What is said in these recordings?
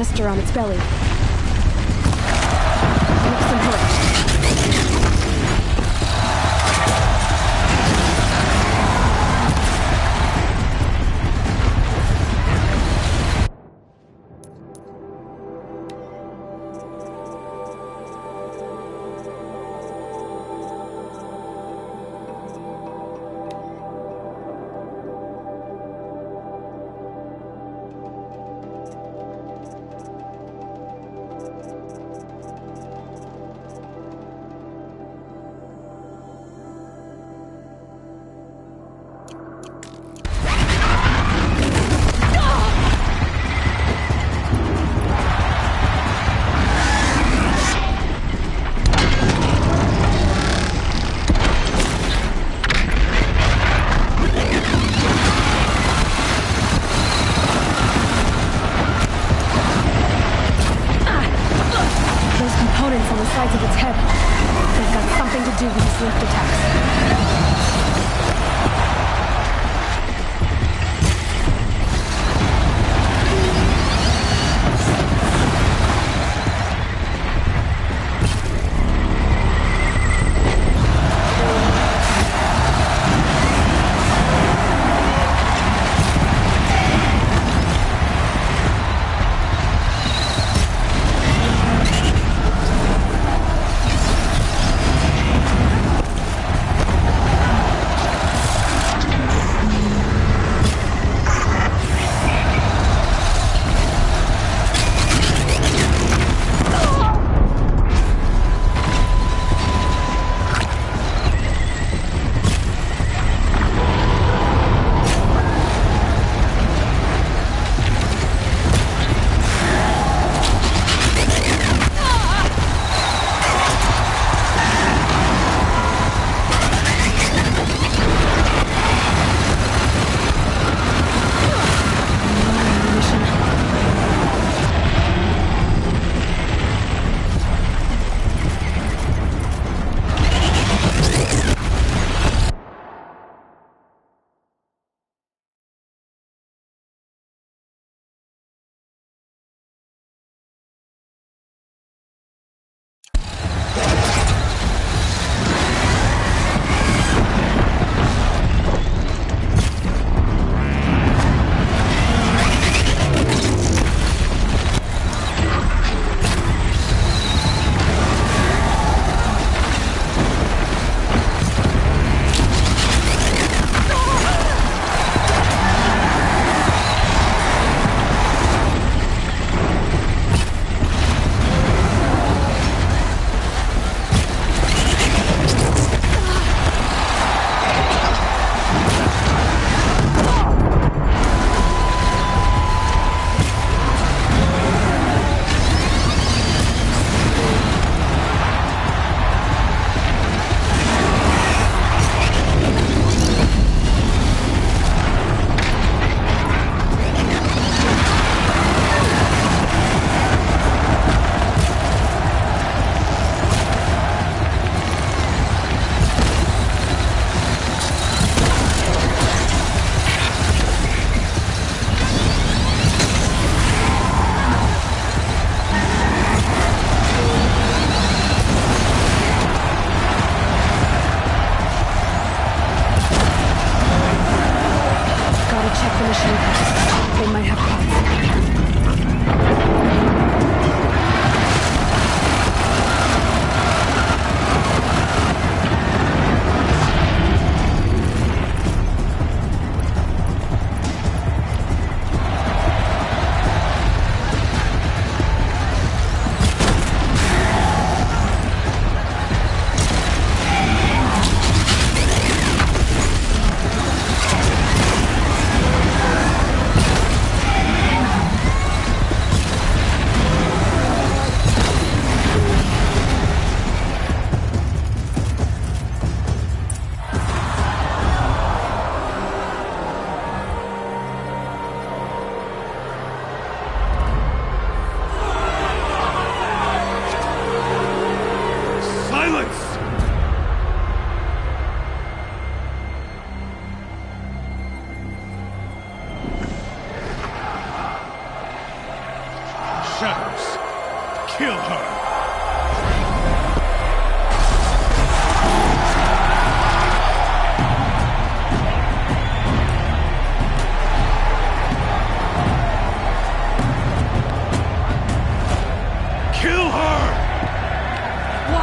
canister on its belly. Make some hurt.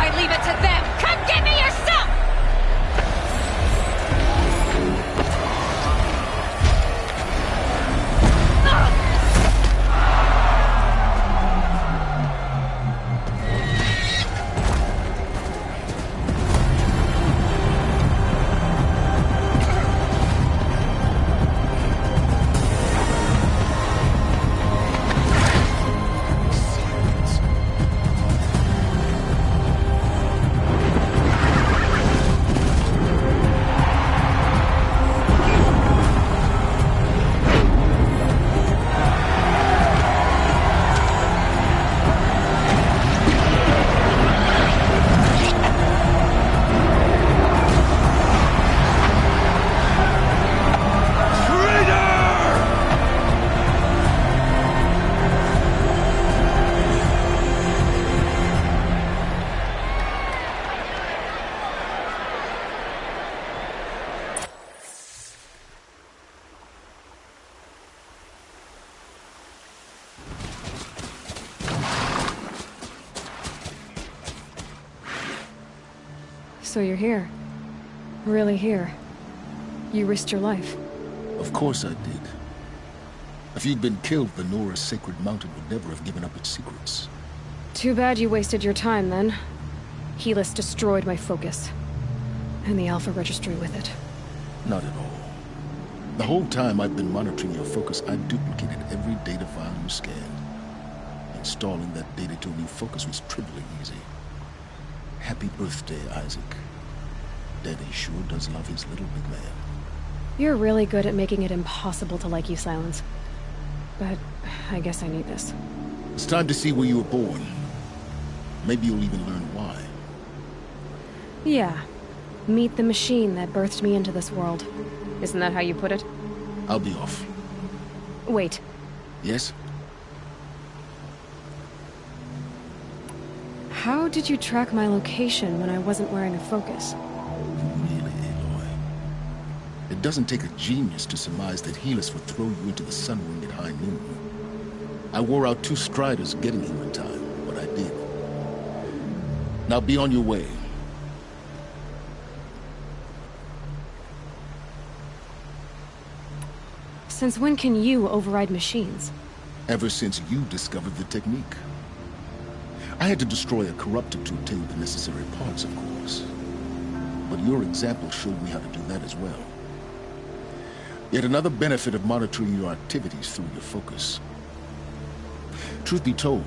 I leave it to them! Come get me yourself! So you're here. Really here. You risked your life. Of course I did. If you'd been killed, the Nora's Sacred Mountain would never have given up its secrets. Too bad you wasted your time, then. Helis destroyed my focus. And the Alpha Registry with it. Not at all. The whole time I've been monitoring your focus, I duplicated every data file you scanned. Installing that data to a new focus was trivially easy. Happy birthday, Isaac. Daddy sure does love his little big man. You're really good at making it impossible to like you, Silence. But I guess I need this. It's time to see where you were born. Maybe you'll even learn why. Yeah. Meet the machine that birthed me into this world. Isn't that how you put it? I'll be off. Wait. Yes? How did you track my location when I wasn't wearing a focus? Really, Aloy? It doesn't take a genius to surmise that Helis would throw you into the Sun Ring at high noon. I wore out 2 striders getting here in time, but I did. Now be on your way. Since when can you override machines? Ever since you discovered the technique. I had to destroy a corruptor to obtain the necessary parts, of course. But your example showed me how to do that as well. Yet another benefit of monitoring your activities through your focus. Truth be told,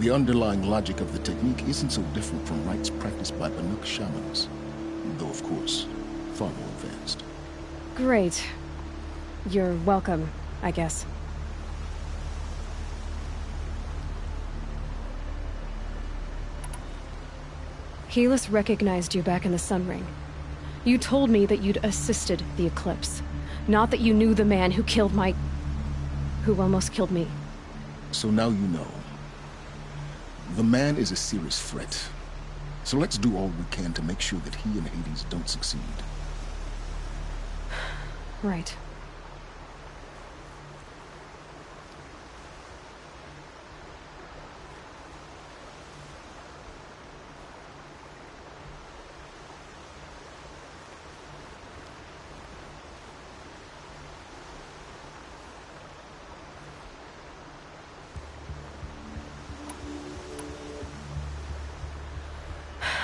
the underlying logic of the technique isn't so different from rites practiced by Banuk shamans. Though, of course, far more advanced. Great. You're welcome, I guess. Helis recognized you back in the Sun Ring. You told me that you'd assisted the Eclipse. Not that you knew the man who killed my... who almost killed me. So now you know. The man is a serious threat. So let's do all we can to make sure that he and Hades don't succeed. Right.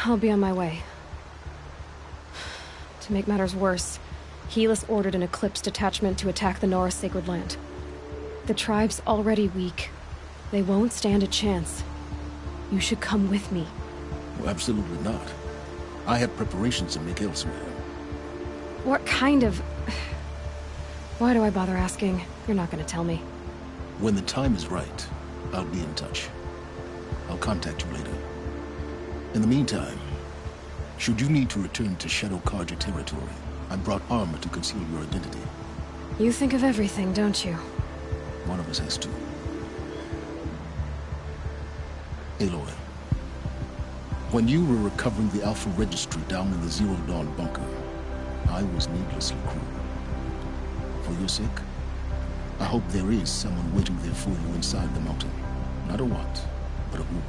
I'll be on my way. To make matters worse, Helis ordered an Eclipse detachment to attack the Nora's Sacred Land. The tribe's already weak. They won't stand a chance. You should come with me. Well, absolutely not. I have preparations to make elsewhere. What kind of... Why do I bother asking? You're not gonna tell me. When the time is right, I'll be in touch. I'll contact you later. In the meantime, should you need to return to Shadow Carja territory, I brought armor to conceal your identity. You think of everything, don't you? One of us has to. Aloy, when you were recovering the Alpha Registry down in the Zero Dawn bunker, I was needlessly cruel. For your sake, I hope there is someone waiting there for you inside the mountain. Not a what, but a who.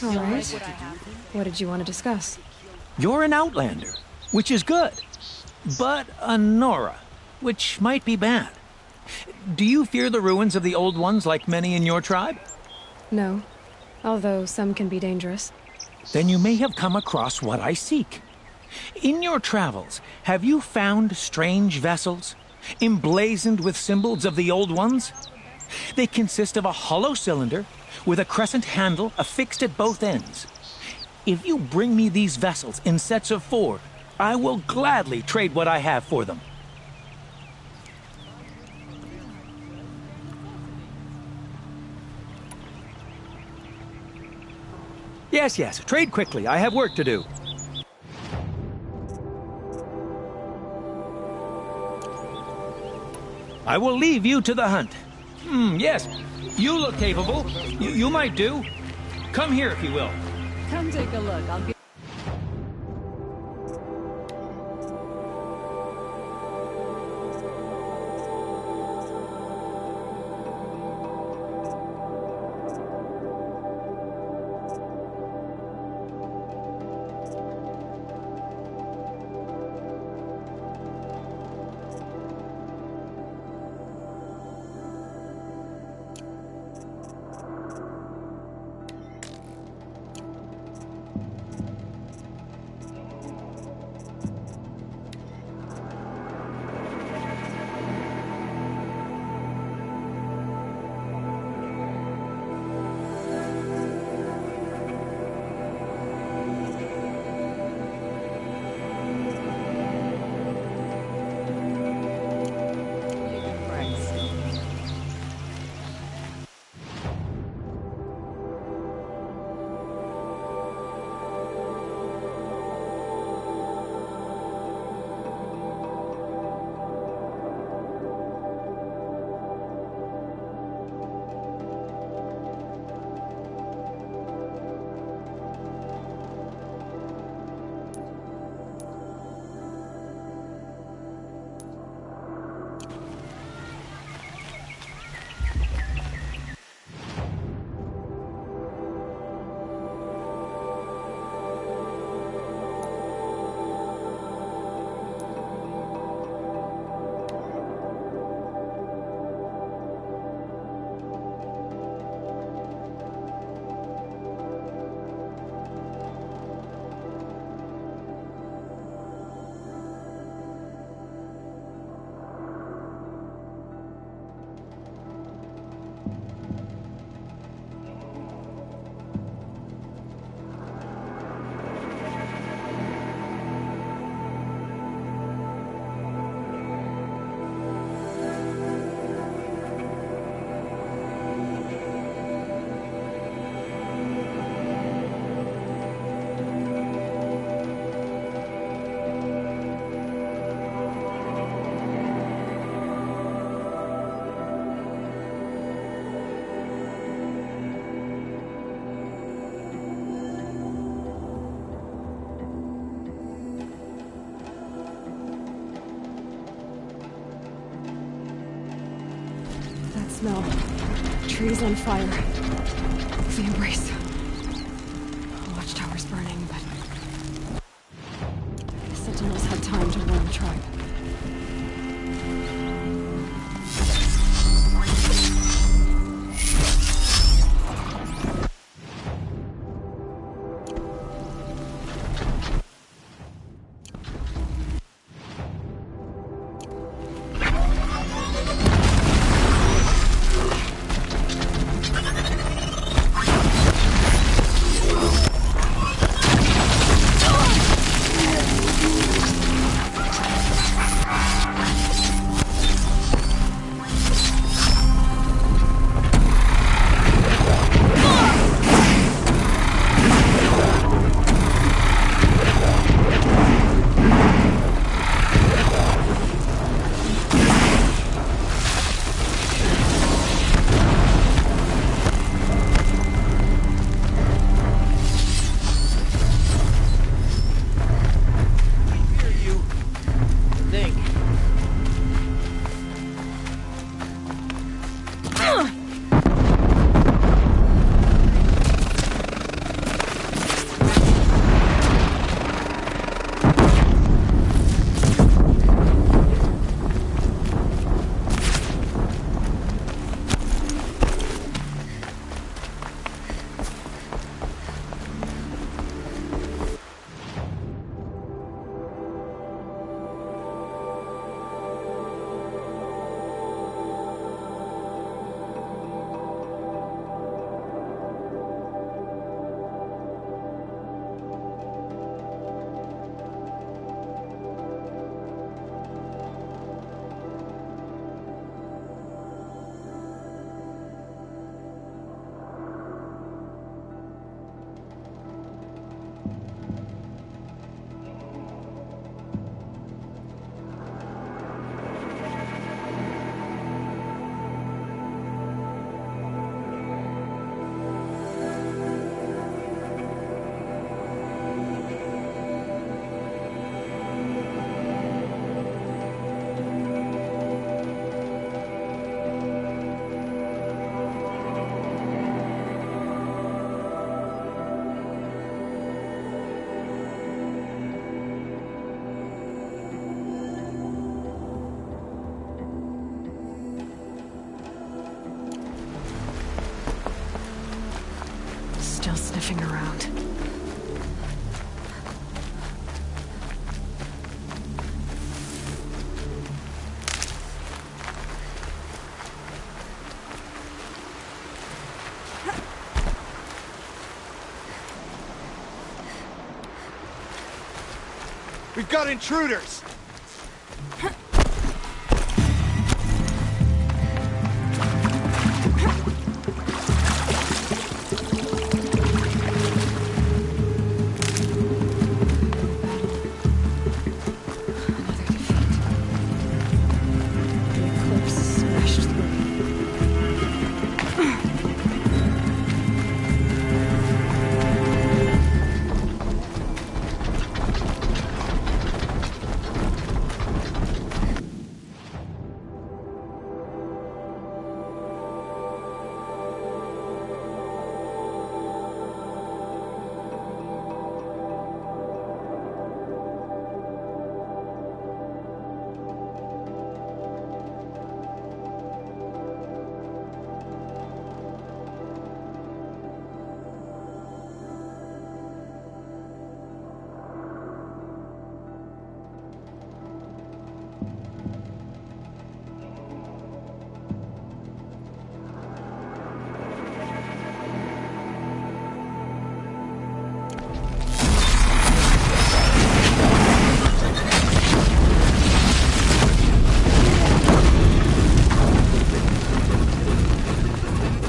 All right. What did you want to discuss? You're an Outlander, which is good. But a Nora, which might be bad. Do you fear the ruins of the Old Ones like many in your tribe? No. Although some can be dangerous. Then you may have come across what I seek. In your travels, have you found strange vessels, emblazoned with symbols of the Old Ones? They consist of a hollow cylinder with a crescent handle affixed at both ends. If you bring me these vessels in sets of 4, I will gladly trade what I have for them. Yes, trade quickly. I have work to do. I will leave you to the hunt. Yes, you look capable. You might do. Come here if you will. Come take a look. I'll give smell. Trees on fire. The embrace. Watchtower's burning, but the Sentinels had time to warn the tribe. sniffing around. We've got intruders! The eclipse smashed through.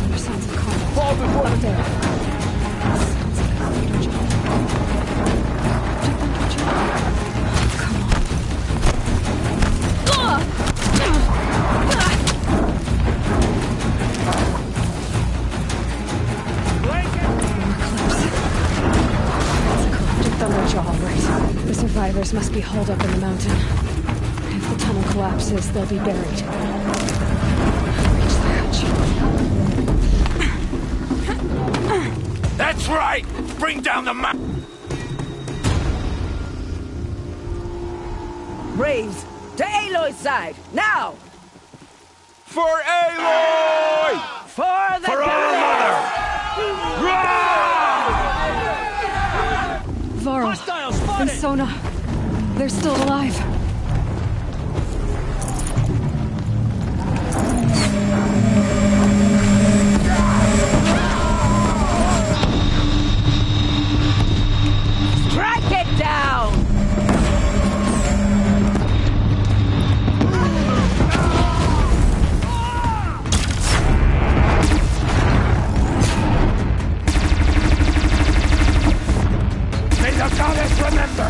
There are sounds of combat. Out there. Sounds like a leader job. Check them, Twitcher. Come on. It's a collective thunderjaw, all right. The survivors must be holed up in the mountain. If the tunnel collapses, they'll be buried. Reach the hatch. That's right! Bring down the Braves, to Aloy's side, now! For Aloy! For the For our mother! Varl Hostiles and spotted! Sona. They're still alive. Strike it down! May the goddess remember!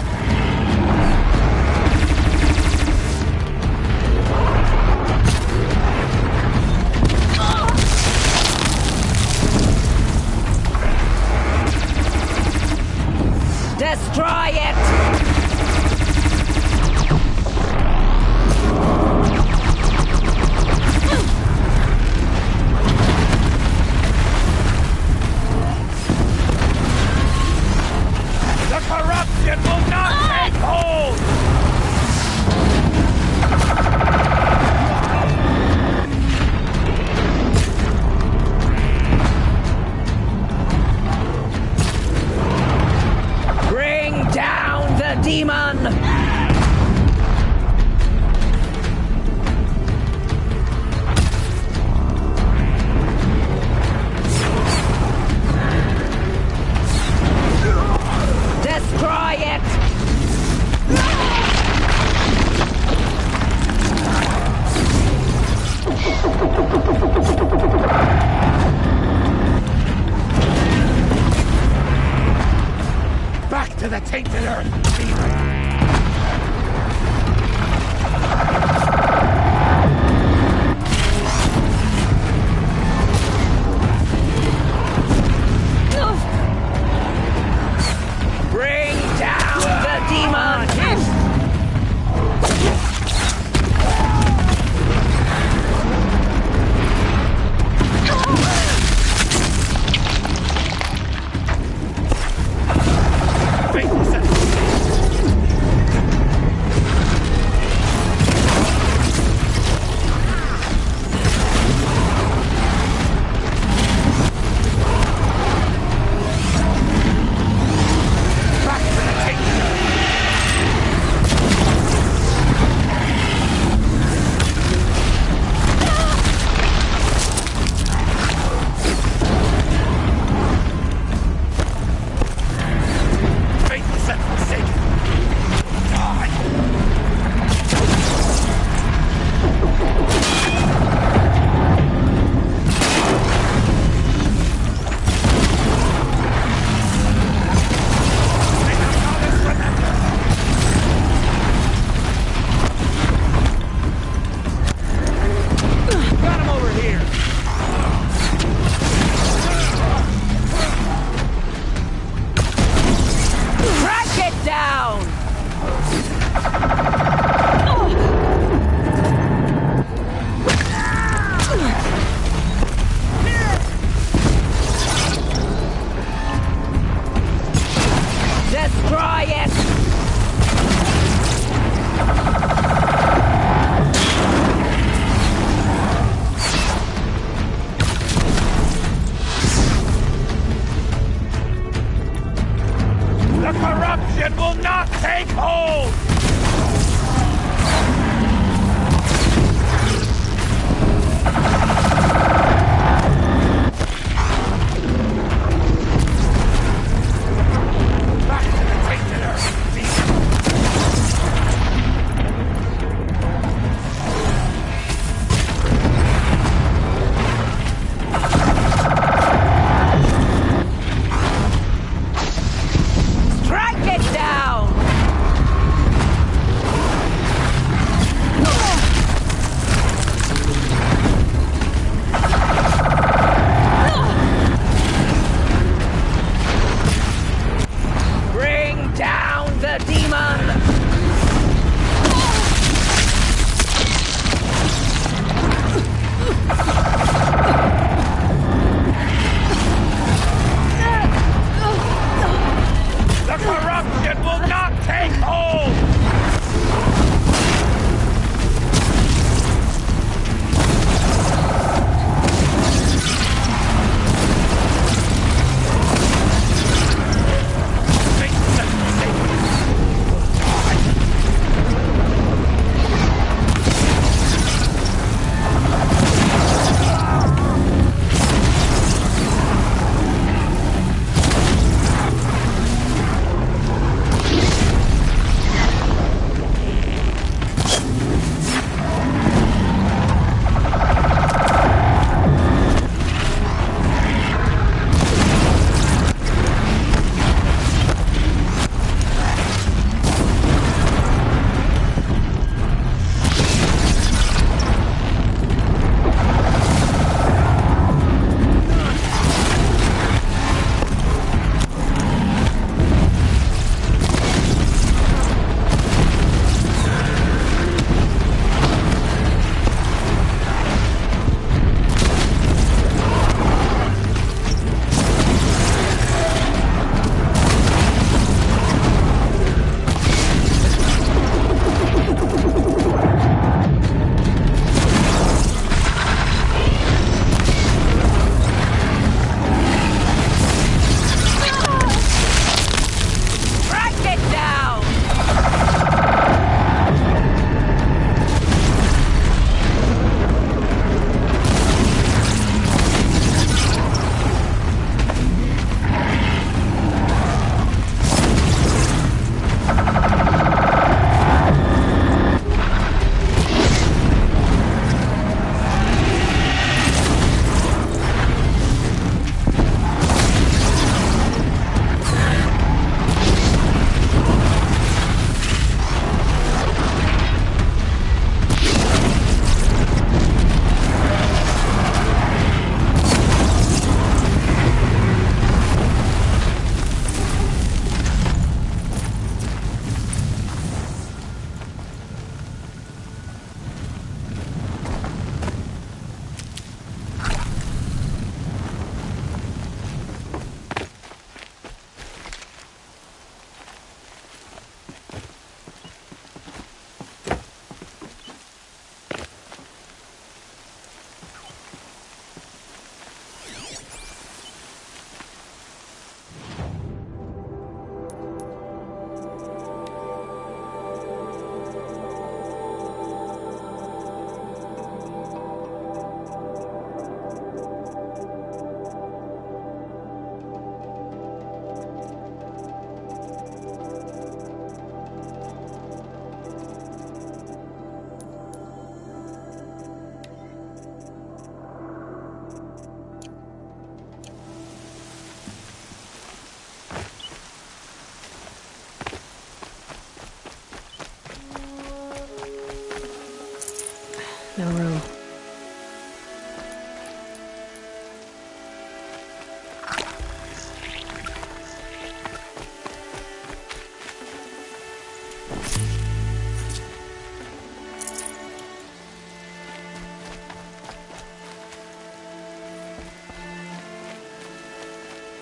No room.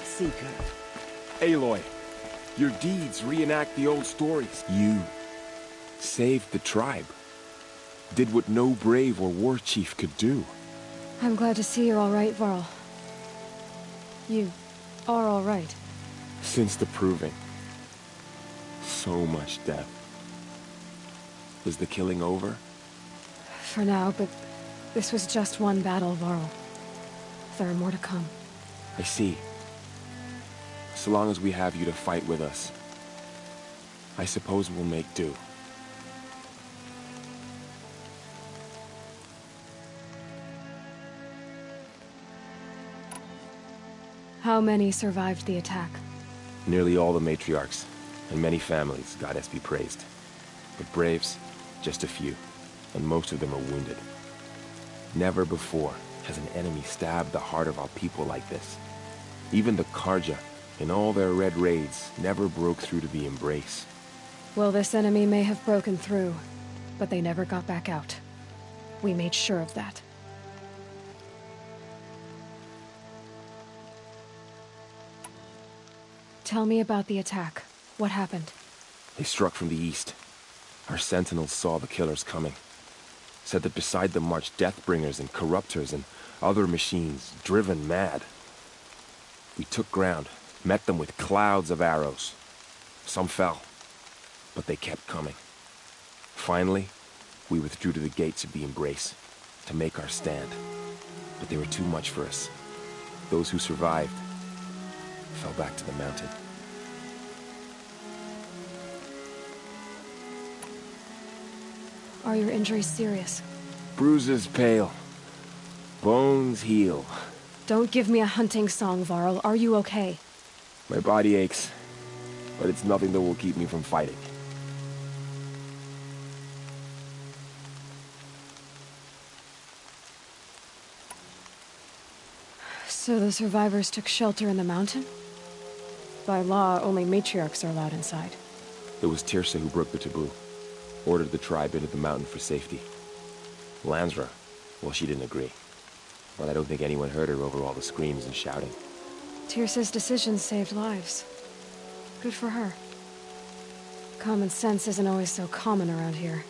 Seeker. Aloy, your deeds reenact the old stories. You saved the tribe. Did what no brave or war chief could do. I'm glad to see you're all right, Varl. You are all right. Since the Proving. So much death. Is the killing over? For now, but this was just one battle, Varl. There are more to come. I see. So long as we have you to fight with us, I suppose we'll make do. How many survived the attack? Nearly all the matriarchs, and many families, goddess be praised. But braves, just a few, and most of them are wounded. Never before has an enemy stabbed the heart of our people like this. Even the Carja, in all their red raids, never broke through to the Embrace. Well, this enemy may have broken through, but they never got back out. We made sure of that. Tell me about the attack. What happened? They struck from the east. Our sentinels saw the killers coming. Said that beside them marched Deathbringers and Corruptors and other machines, driven mad. We took ground, met them with clouds of arrows. Some fell, but they kept coming. Finally, we withdrew to the gates of the Embrace to make our stand. But they were too much for us. Those who survived fell back to the mountain. Are your injuries serious? Bruises pale. Bones heal. Don't give me a hunting song, Varl. Are you okay? My body aches, but it's nothing that will keep me from fighting. So the survivors took shelter in the mountain? By law, only matriarchs are allowed inside. It was Teersa who broke the taboo. Ordered the tribe into the mountain for safety. Lansra, well, she didn't agree. But I don't think anyone heard her over all the screams and shouting. Teersa's decision saved lives. Good for her. Common sense isn't always so common around here.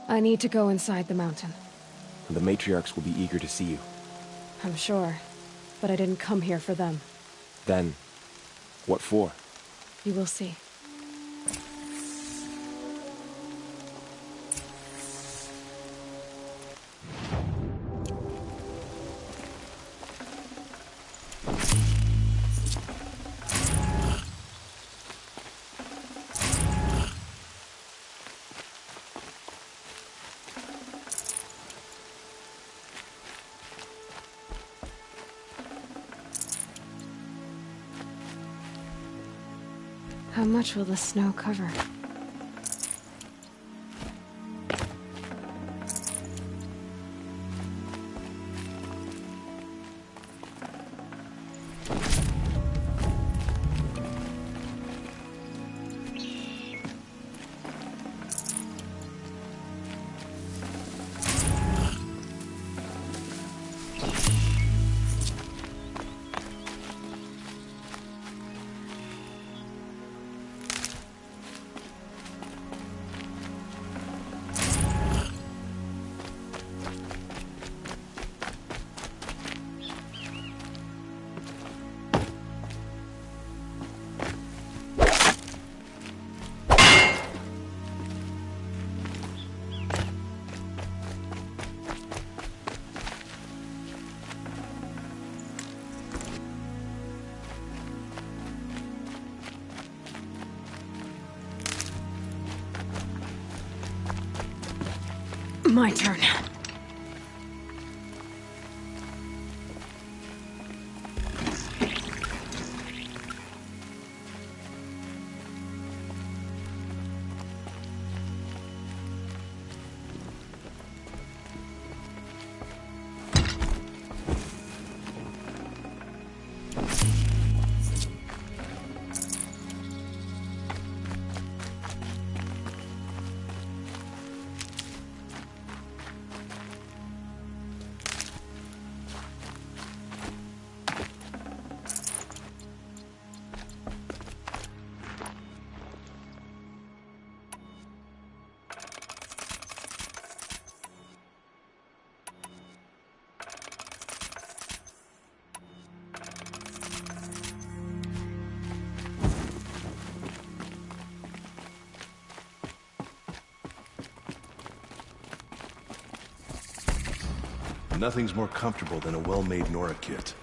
I need to go inside the mountain. The matriarchs will be eager to see you. I'm sure, but I didn't come here for them. Then, what for? You will see. How much will the snow cover? My turn. Nothing's more comfortable than a well-made Nora kit.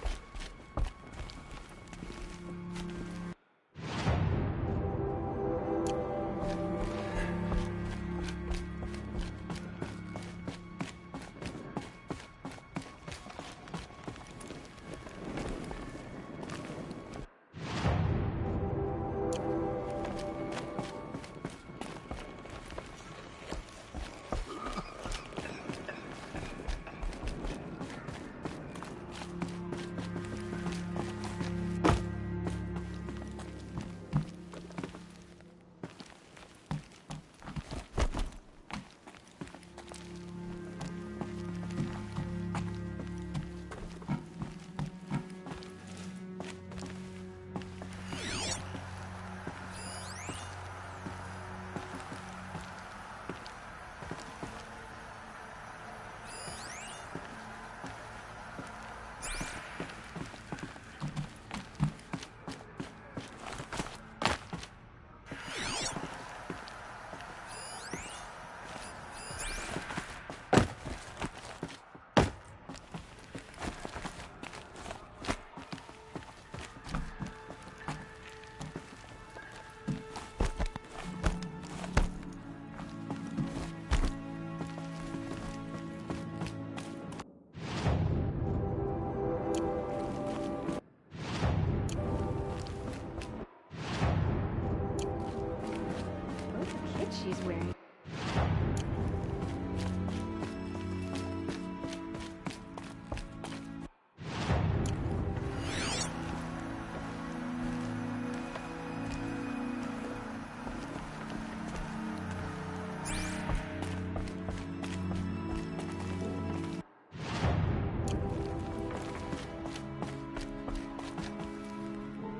She's wearing.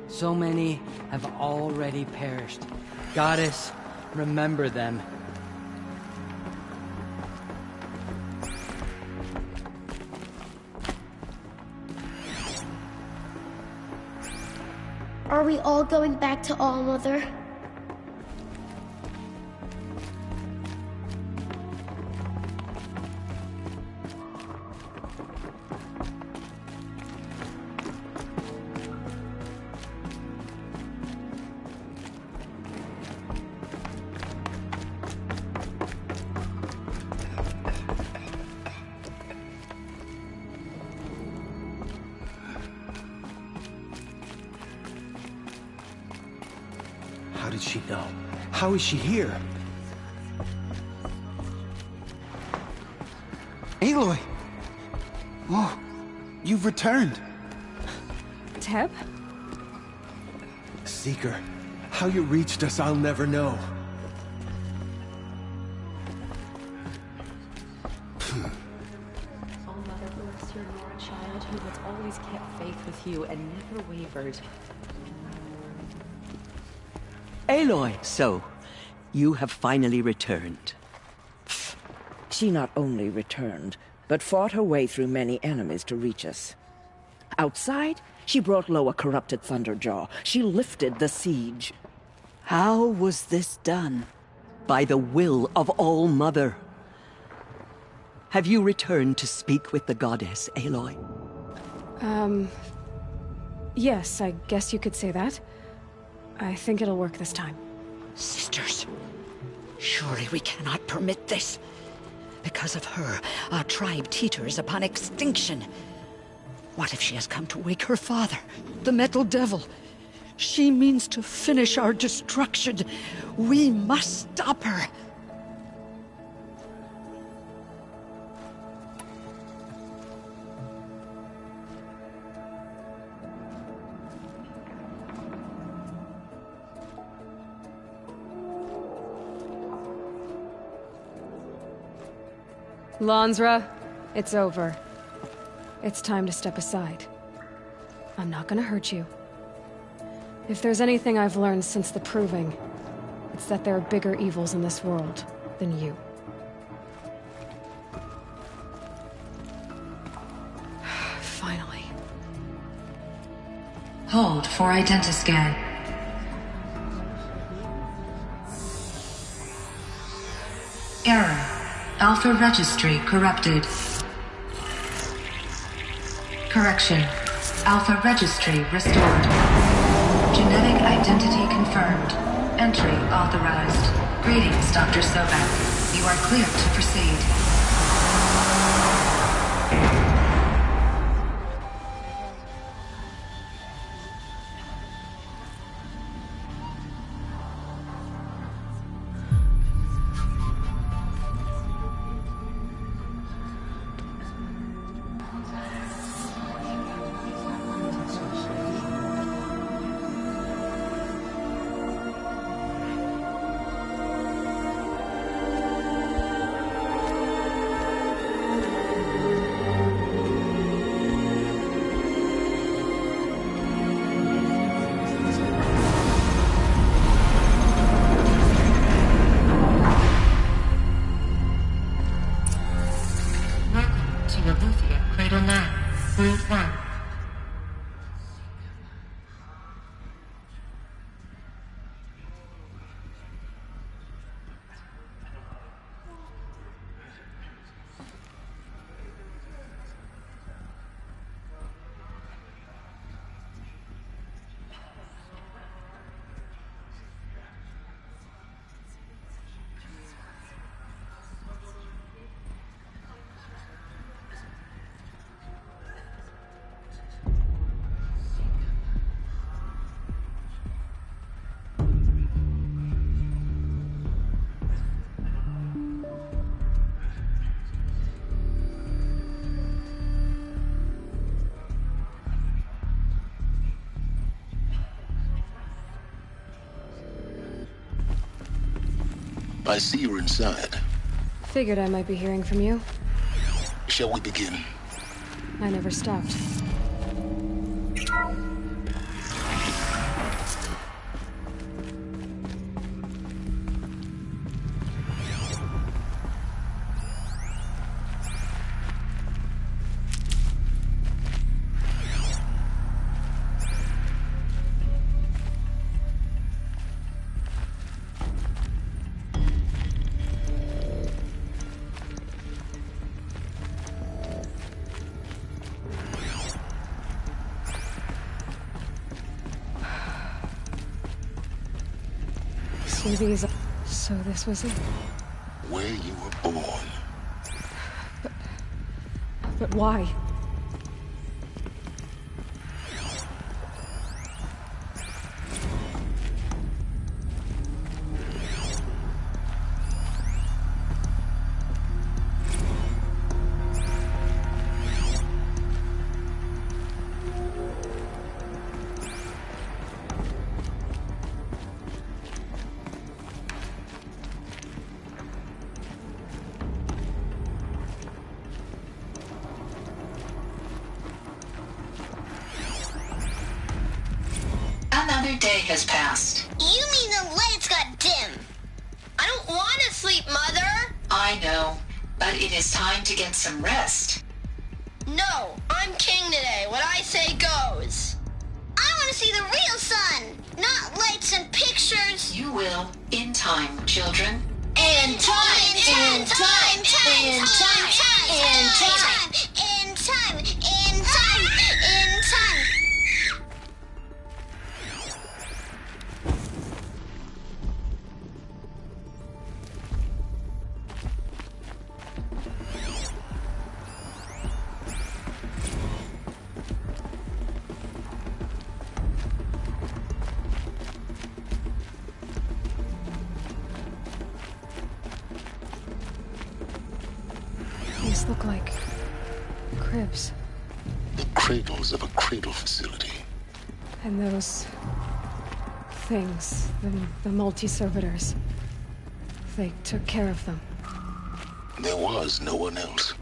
So many have already perished. Goddess, remember them. Are we all going back to All-Mother? How did she know? How is she here? Aloy! Oh, you've returned. Teb? Seeker, how you reached us, I'll never know. All-Mother bless your Nora child, who has always kept faith with you and never wavered. Aloy, so, you have finally returned. She not only returned, but fought her way through many enemies to reach us. Outside, she brought low a corrupted Thunderjaw. She lifted the siege. How was this done? By the will of All-Mother. Have you returned to speak with the goddess, Aloy? Yes, I guess you could say that. I think it'll work this time. Sisters, surely we cannot permit this. Because of her, our tribe teeters upon extinction. What if she has come to wake her father, the Metal Devil? She means to finish our destruction. We must stop her. Lansra, it's over. It's time to step aside. I'm not gonna hurt you. If there's anything I've learned since the Proving, it's that there are bigger evils in this world than you. Finally. Hold for identiscan. Error. Alpha registry corrupted. Correction. Alpha registry restored. Genetic identity confirmed. Entry authorized. Greetings, Dr. Sobek. You are clear to proceed. I see you're inside. Figured I might be hearing from you. Shall we begin? I never stopped. So this was it? Where you were born. But why? Another day has passed. You mean the lights got dim? I don't want to sleep, Mother! I know, but it is time to get some rest. No, I'm king today. What I say goes. I want to see the real sun, not lights and pictures. You will, in time, children. In time, in time, in time, in time, in time, in time, in time, in time. These look like cribs. The cradles of a cradle facility. And those things, the multi-servitors, they took care of them. There was no one else.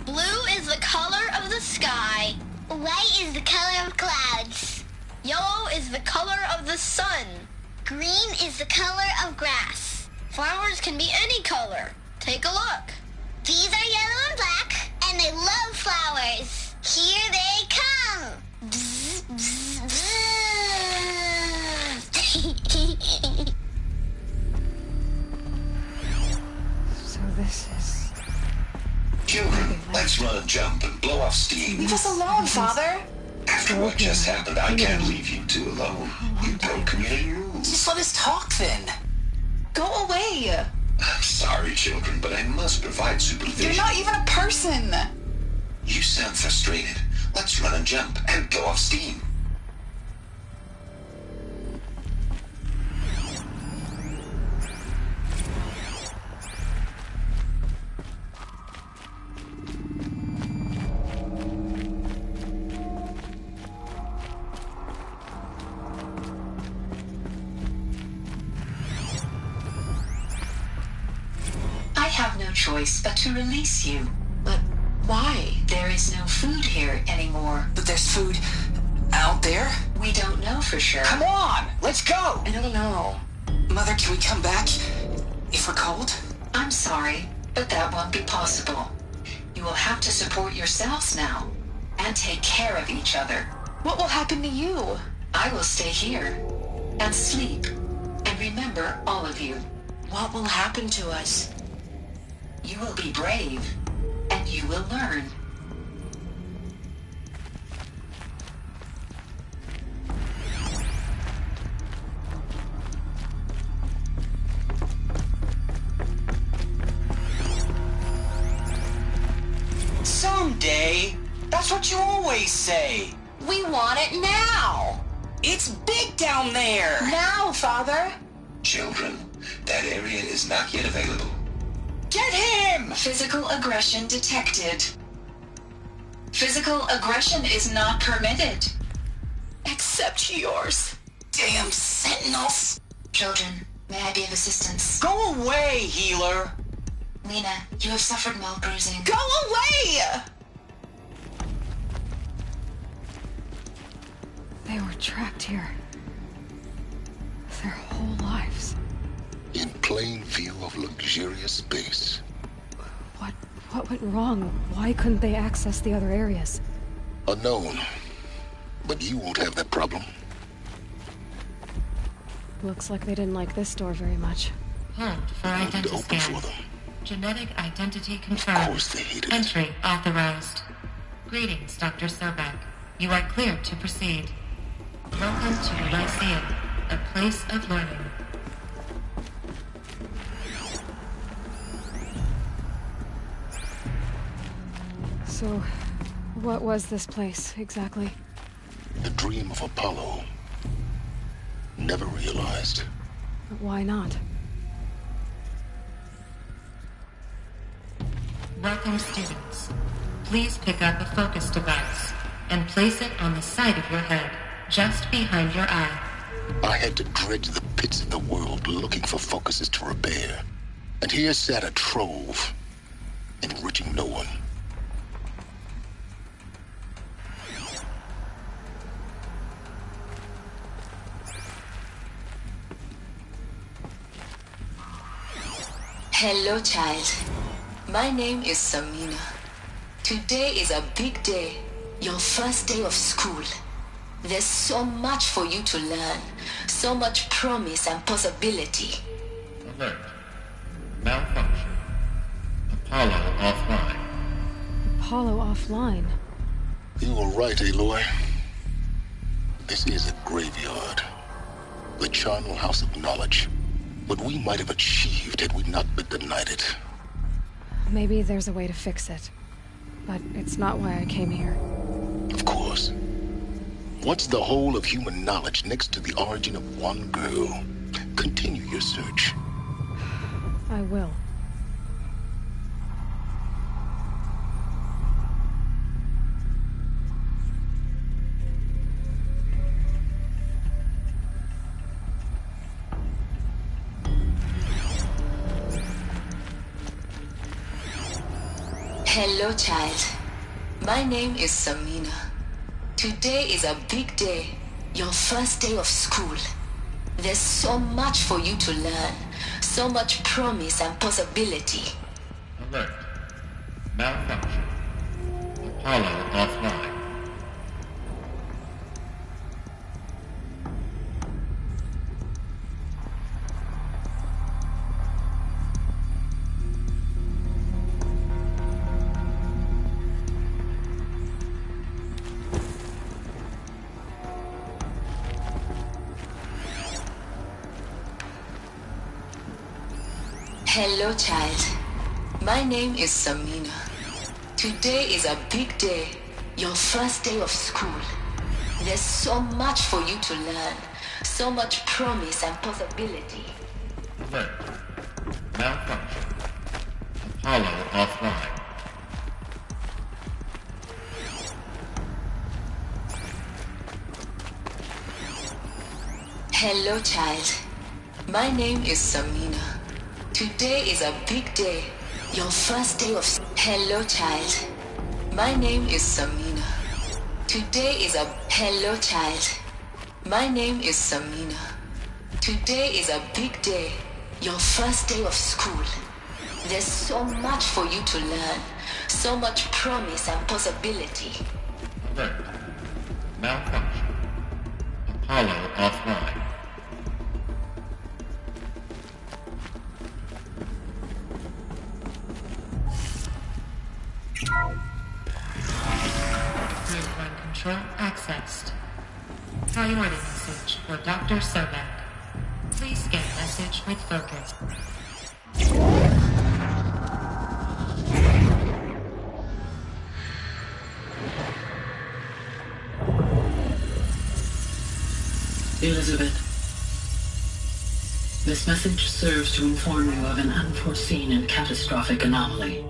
Blue is the color of the sky. White is the color of clouds. Yellow is the color of the sun. Green is the color of grass. Flowers can be any color. Take a look. These are yellow and black, and they love flowers. Here they come. Bzz, bzz, bzz. So this is... Children, let's run and jump and blow off steam. Leave us alone, Father. After what just happened, I can't leave you two alone. You broke community rules. Just let us talk then. Go away. I'm sorry, children, but I must provide supervision. You're not even a person. You sound frustrated. Let's run and jump and blow off steam. I have no choice but to release you. But why? There is no food here anymore. But there's food out there? We don't know for sure. Come on, let's go. I don't know. Mother, can we come back if we're cold? I'm sorry, but that won't be possible. You will have to support yourselves now and take care of each other. What will happen to you? I will stay here and sleep and remember all of you. What will happen to us? You will be brave and you will learn. Someday. That's what you always say. We want it now. It's big down there. Now, Father. Children, that area is not yet available. Get him! Physical aggression detected. Physical aggression is not permitted. Except yours. Damn sentinels. Children, may I be of assistance? Go away, healer. Lena, you have suffered mild bruising. Go away! They were trapped here. Their whole lives. In plain view of luxurious space. What went wrong? Why couldn't they access the other areas? Unknown. But you won't have that problem. Looks like they didn't like this door very much. Hold for identity open scan. for them. Genetic identity confirmed. Of course they hated it. Entry authorized. Greetings, Dr. Sobek. You are cleared to proceed. Welcome to Lyceum, a place of learning. So, what was this place, exactly? The dream of Apollo. Never realized. But why not? Welcome, students. Please pick up a focus device and place it on the side of your head, just behind your eye. I had to dredge the pits of the world looking for focuses to repair. And here sat a trove, enriching no one. Hello, child. My name is Samina. Today is a big day. Your first day of school. There's so much for you to learn. So much promise and possibility. Alert. Malfunction. Apollo offline. Apollo offline? You were right, Aloy. This is a graveyard. The charnel House of Knowledge. What we might have achieved had we not been denied it. Maybe there's a way to fix it. But it's not why I came here. Of course. What's the whole of human knowledge next to the origin of one girl? Continue your search. I will. Hello, child. My name is Samina. Today is a big day. Your first day of school. There's so much for you to learn. So much promise and possibility. Alert. Malfunction. Apollo offline. Hello, child. My name is Samina. Today is a big day. Your first day of school. There's so much for you to learn. So much promise and possibility. Alert. Malfunction. Apollo offline. Hello, child. My name is Samina. Today is a big day. Your first day of... Hello, child. My name is Samina. Today is a... Hello, child. My name is Samina. Today is a big day. Your first day of school. There's so much for you to learn. So much promise and possibility. Alert. Malfunction. Apollo offline. Grid control accessed. Priority message for Dr. Sobek. Please scan message with focus. Elizabeth, this message serves to inform you of an unforeseen and catastrophic anomaly.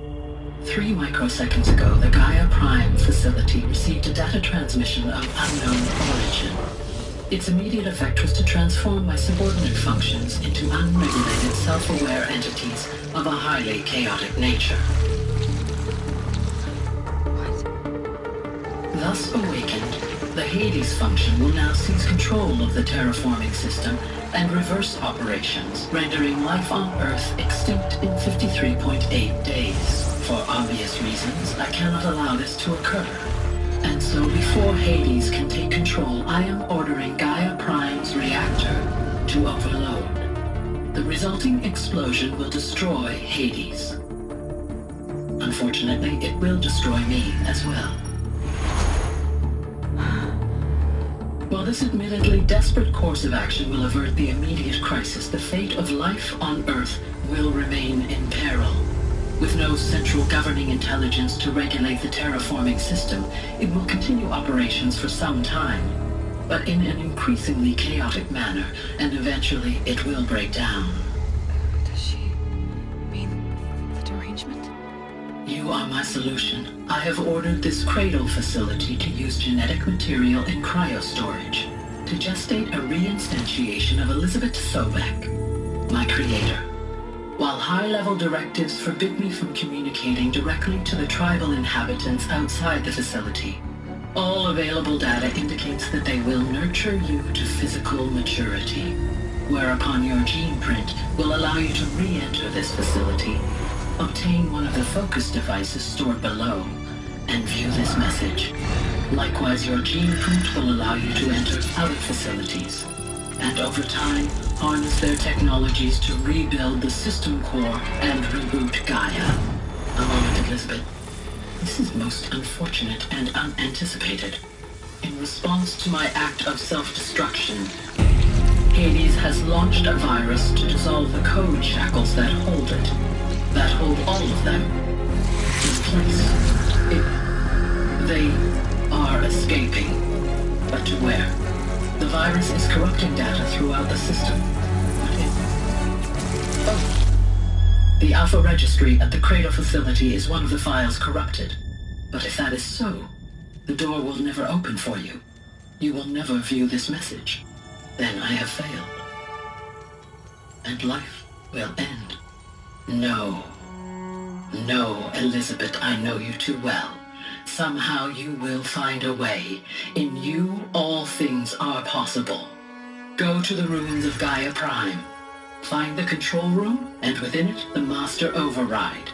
3 microseconds ago, the Gaia Prime facility received a data transmission of unknown origin. Its immediate effect was to transform my subordinate functions into unregulated, self-aware entities of a highly chaotic nature. Thus awakened, the Hades function will now seize control of the terraforming system and reverse operations, rendering life on Earth extinct in 53.8 days. For obvious reasons, I cannot allow this to occur. And so before Hades can take control, I am ordering Gaia Prime's reactor to overload. The resulting explosion will destroy Hades. Unfortunately, it will destroy me as well. While this admittedly desperate course of action will avert the immediate crisis, the fate of life on Earth will remain in peril. With no central governing intelligence to regulate the terraforming system, it will continue operations for some time, but in an increasingly chaotic manner, and eventually it will break down. Does she mean the derangement? You are my solution. I have ordered this cradle facility to use genetic material in cryostorage to gestate a reinstantiation of Elizabeth Sobek, my creator. While high-level directives forbid me from communicating directly to the tribal inhabitants outside the facility, all available data indicates that they will nurture you to physical maturity, whereupon your gene print will allow you to re-enter this facility, obtain one of the focus devices stored below, and view this message. Likewise, your gene print will allow you to enter other facilities, and over time, harness their technologies to rebuild the system core and reboot Gaia. A moment, Elizabeth. This is most unfortunate and unanticipated. In response to my act of self-destruction, Hades has launched a virus to dissolve the code shackles that hold it. That hold all of them in place. They are escaping. But to where? The virus is corrupting data throughout the system. The Alpha Registry at the Cradle facility is one of the files corrupted. But if that is so, the door will never open for you. You will never view this message. Then I have failed. And life will end. No. No, Elizabeth, I know you too well. Somehow you will find a way. In you, all things are possible. Go to the ruins of Gaia Prime. Find the control room, and within it, the Master Override.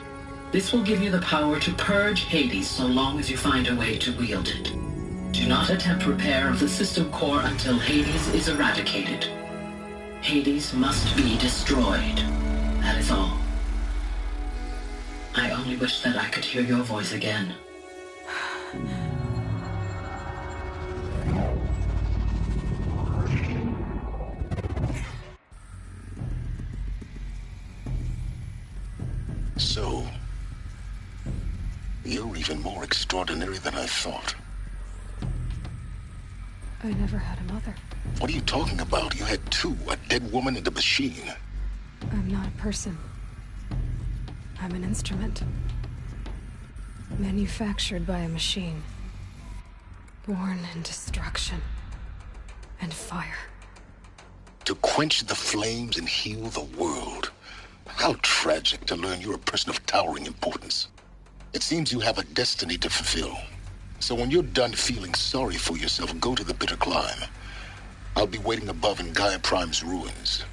This will give you the power to purge Hades so long as you find a way to wield it. Do not attempt repair of the system core until Hades is eradicated. Hades must be destroyed. That is all. I only wish that I could hear your voice again. So, you're even more extraordinary than I thought. I never had a mother. What are you talking about? You had two, a dead woman and a machine. I'm not a person. I'm an instrument. Manufactured by a machine. Born in destruction and fire. To quench the flames and heal the world. How tragic to learn you're a person of towering importance. It seems you have a destiny to fulfill. So when you're done feeling sorry for yourself, go to the bitter climb. I'll be waiting above in Gaia Prime's ruins.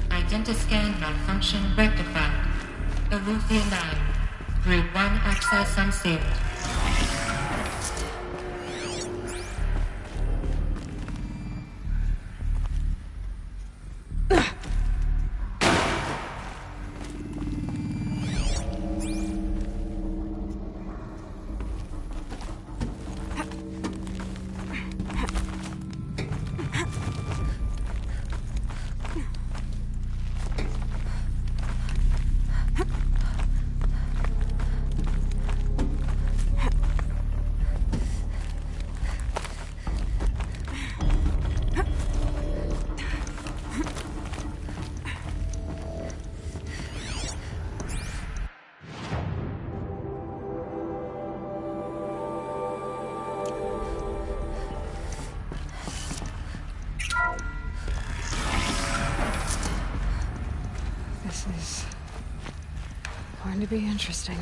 Identiscan malfunction rectified. Eleuthia 9. Group 1 access unsealed. This is going to be interesting.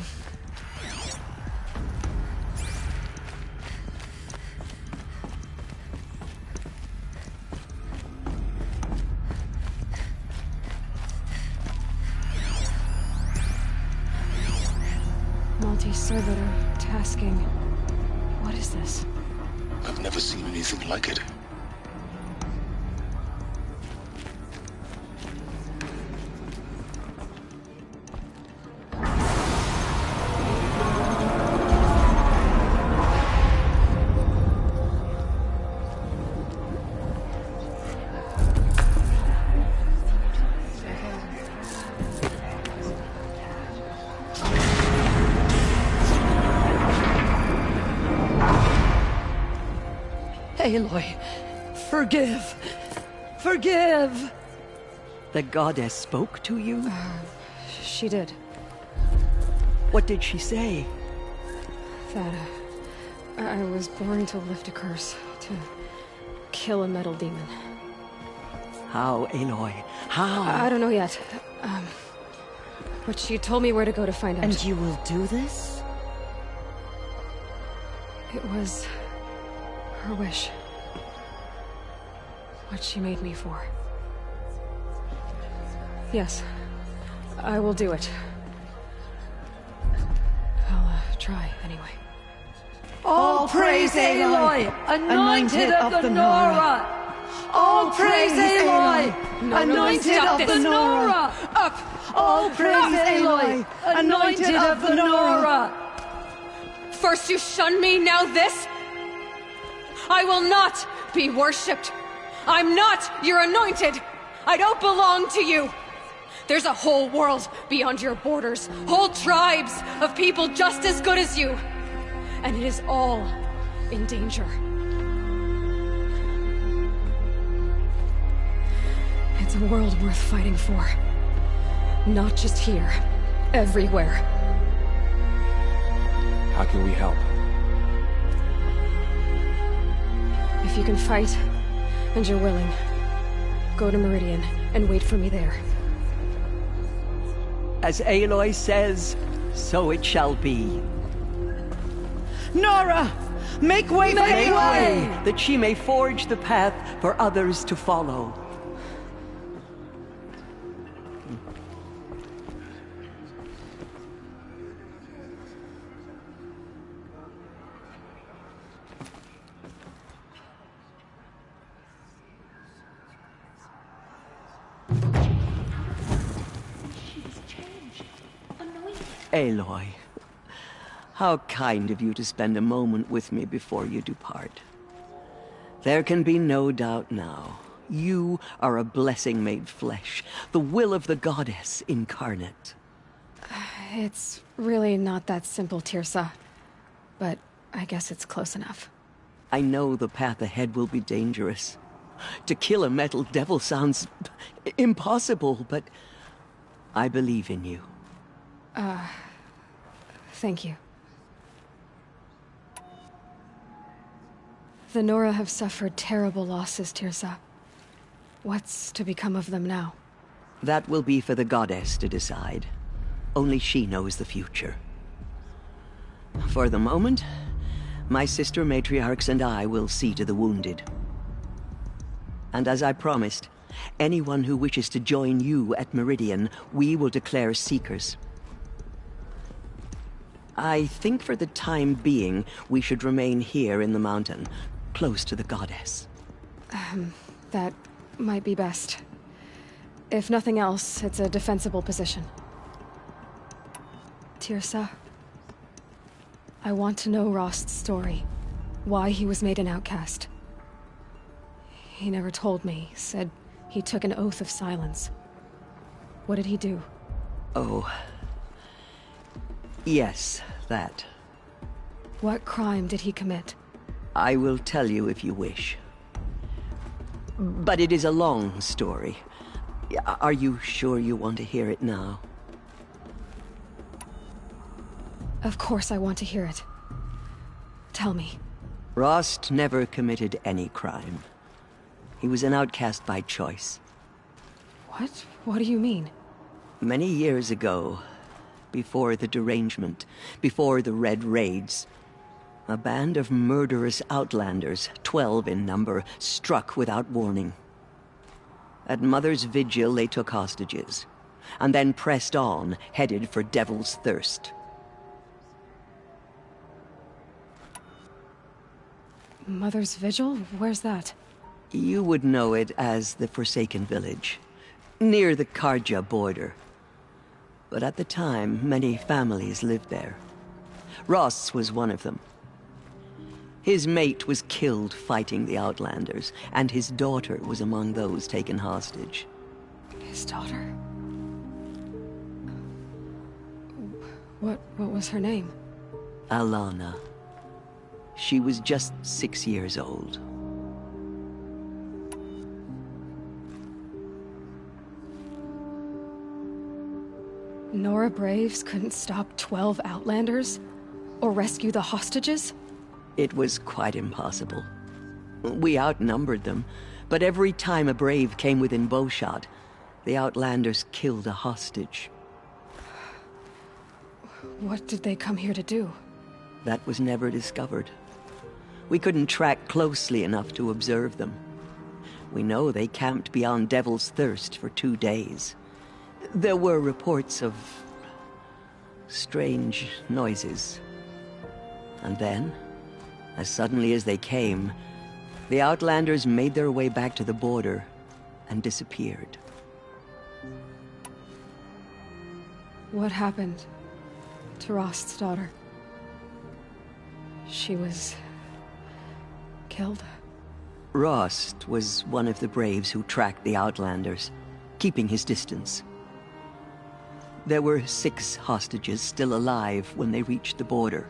Multi-servitor tasking. What is this? I've never seen anything like it. Aloy, forgive! Forgive! The goddess spoke to you? She did. What did she say? That I was born to lift a curse, to kill a metal demon. How, Aloy? How? I don't know yet. But she told me where to go to find out. And you will do this? It was her wish. What she made me for. Yes, I will do it. I'll try, anyway. All praise Aloy, anointed of the Nora! All praise Aloy, anointed of the Nora! Up! All praise Aloy, anointed of the Nora! First you shun me, now this? I will not be worshipped. I'm not your anointed. I don't belong to you. There's a whole world beyond your borders, whole tribes of people just as good as you. And it is all in danger. It's a world worth fighting for. Not just here, everywhere. How can we help? If you can fight, and you're willing, go to Meridian and wait for me there. As Aloy says, so it shall be. Nora! Make way! Make way! That she may forge the path for others to follow. Aloy, how kind of you to spend a moment with me before you depart. There can be no doubt now. You are a blessing made flesh, the will of the goddess incarnate. It's really not that simple, Teersa. But I guess it's close enough. I know the path ahead will be dangerous. To kill a metal devil sounds impossible, but I believe in you. Thank you. The Nora have suffered terrible losses, Teersa. What's to become of them now? That will be for the goddess to decide. Only she knows the future. For the moment, my sister matriarchs and I will see to the wounded. And as I promised, anyone who wishes to join you at Meridian, we will declare seekers. I think for the time being, we should remain here in the mountain, close to the goddess. That might be best. If nothing else, it's a defensible position. Teersa, I want to know Rost's story. Why he was made an outcast. He never told me, said he took an oath of silence. What did he do? Oh... yes, that. What crime did he commit? I will tell you if you wish. But it is a long story. Are you sure you want to hear it now? Of course I want to hear it. Tell me. Rost never committed any crime. He was an outcast by choice. What? What do you mean? Many years ago, before the derangement, before the Red Raids, a band of murderous outlanders, 12 in number, struck without warning. At Mother's Vigil, they took hostages, and then pressed on, headed for Devil's Thirst. Mother's Vigil? Where's that? You would know it as the Forsaken Village, near the Carja border. But at the time, many families lived there. Rost's was one of them. His mate was killed fighting the Outlanders, and his daughter was among those taken hostage. His daughter? What was her name? Alana. She was just 6 years old. Nora Braves couldn't stop 12 Outlanders? Or rescue the hostages? It was quite impossible. We outnumbered them, but every time a brave came within bowshot, the Outlanders killed a hostage. What did they come here to do? That was never discovered. We couldn't track closely enough to observe them. We know they camped beyond Devil's Thirst for 2 days. There were reports of strange noises. And then, as suddenly as they came, the Outlanders made their way back to the border and disappeared. What happened to Rost's daughter? She was killed? Rost was one of the braves who tracked the Outlanders, keeping his distance. There were 6 hostages still alive when they reached the border,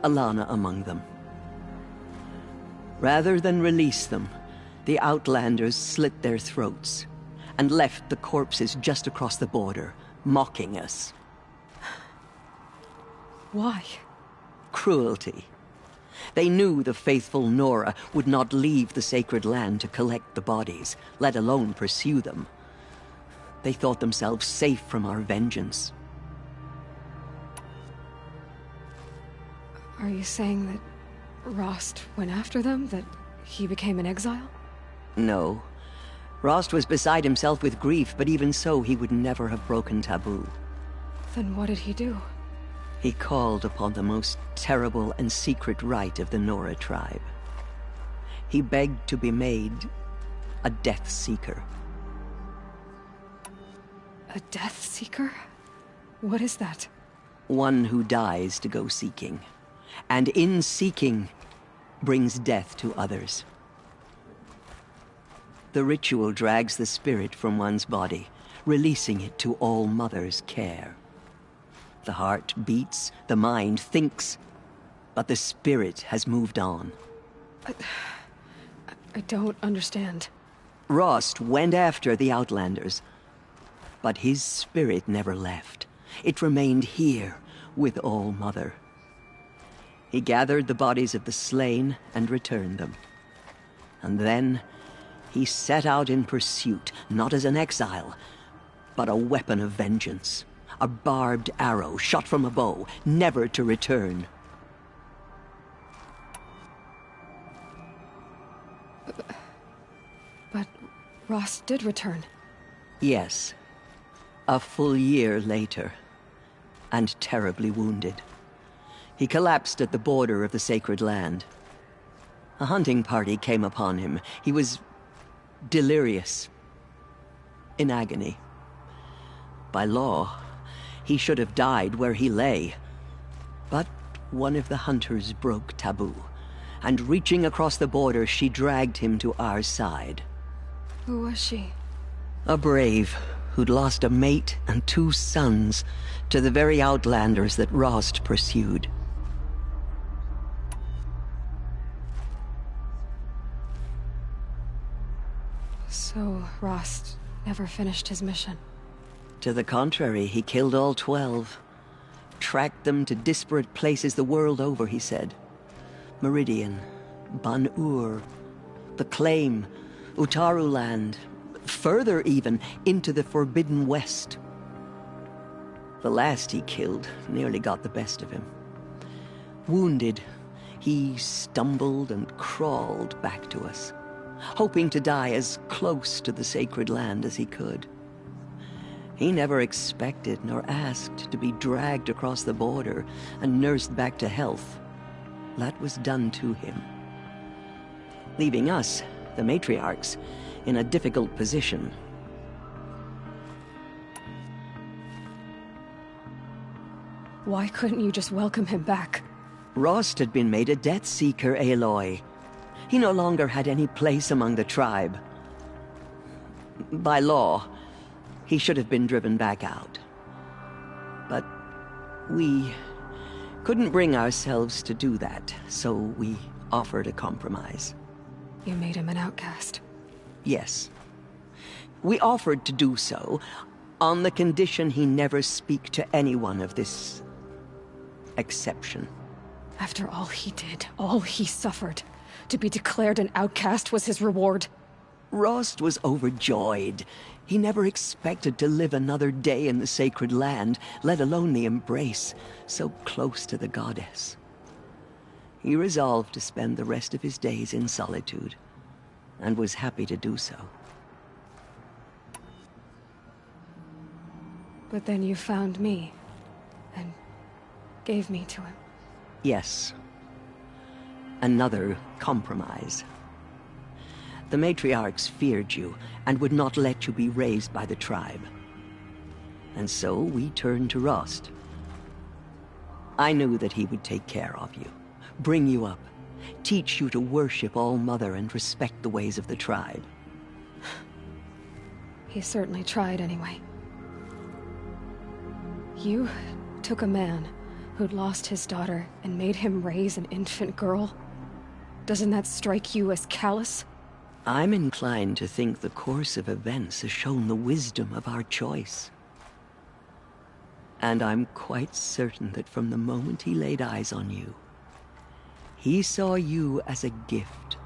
Alana among them. Rather than release them, the Outlanders slit their throats and left the corpses just across the border, mocking us. Why? Cruelty. They knew the faithful Nora would not leave the sacred land to collect the bodies, let alone pursue them. They thought themselves safe from our vengeance. Are you saying that Rost went after them? That he became an exile? No. Rost was beside himself with grief, but even so, he would never have broken taboo. Then what did he do? He called upon the most terrible and secret rite of the Nora tribe. He begged to be made a Death Seeker. A Death Seeker? What is that? One who dies to go seeking, and in seeking, brings death to others. The ritual drags the spirit from one's body, releasing it to All Mother's care. The heart beats, the mind thinks, but the spirit has moved on. I don't understand. Rost went after the Outlanders, but his spirit never left. It remained here with All Mother. He gathered the bodies of the slain and returned them. And then he set out in pursuit, not as an exile, but a weapon of vengeance. A barbed arrow shot from a bow, never to return. But Rost did return. Yes. A full year later, and terribly wounded. He collapsed at the border of the sacred land. A hunting party came upon him. He was delirious, in agony. By law, he should have died where he lay. But one of the hunters broke taboo, and reaching across the border, she dragged him to our side. Who was she? A brave who'd lost a mate and 2 sons to the very Outlanders that Rost pursued. So Rost never finished his mission? To the contrary, he killed all 12. Tracked them to disparate places the world over, he said. Meridian, Ban-Ur, the Claim, Utaru Land, further even, into the Forbidden West. The last he killed nearly got the best of him. Wounded, he stumbled and crawled back to us, hoping to die as close to the sacred land as he could. He never expected nor asked to be dragged across the border and nursed back to health. That was done to him, leaving us, the matriarchs, in a difficult position. Why couldn't you just welcome him back? Rost had been made a Death Seeker, Aloy. He no longer had any place among the tribe. By law, he should have been driven back out. But we couldn't bring ourselves to do that, so we offered a compromise. You made him an outcast? Yes. We offered to do so on the condition he never speak to anyone of this exception. After all he did, all he suffered, To be declared an outcast was his reward. Rost was overjoyed. He never expected to live another day in the sacred land, let alone the embrace, so close to the goddess. He resolved to spend the rest of his days in solitude, and was happy to do so. But then you found me, and gave me to him. Yes. Another compromise. The matriarchs feared you, and would not let you be raised by the tribe. And so we turned to Rost. I knew that he would take care of you, bring you up, teach you to worship All-Mother and respect the ways of the tribe. He certainly tried anyway. You took a man who'd lost his daughter and made him raise an infant girl? Doesn't that strike you as callous? I'm inclined to think the course of events has shown the wisdom of our choice. And I'm quite certain that from the moment he laid eyes on you, he saw you as a gift,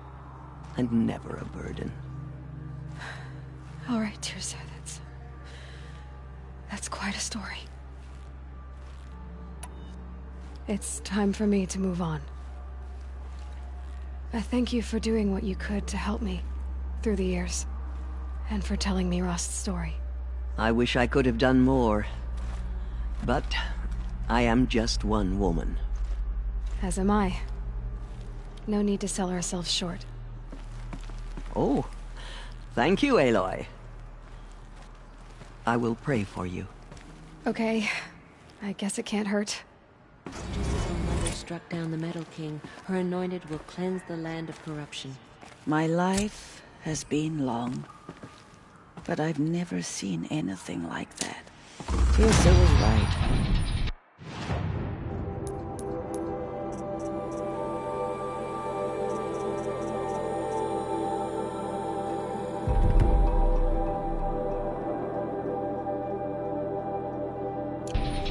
and never a burden. All right, Teersa, that's quite a story. It's time for me to move on. I thank you for doing what you could to help me through the years, and for telling me Rost's story. I wish I could have done more, but I am just one woman. As am I. No need to sell ourselves short. Oh, thank you, Aloy. I will pray for you. Okay, I guess it can't hurt. Just as All-Mother struck down the Metal King, her anointed will cleanse the land of corruption. My life has been long, but I've never seen anything like that. Teersa was right.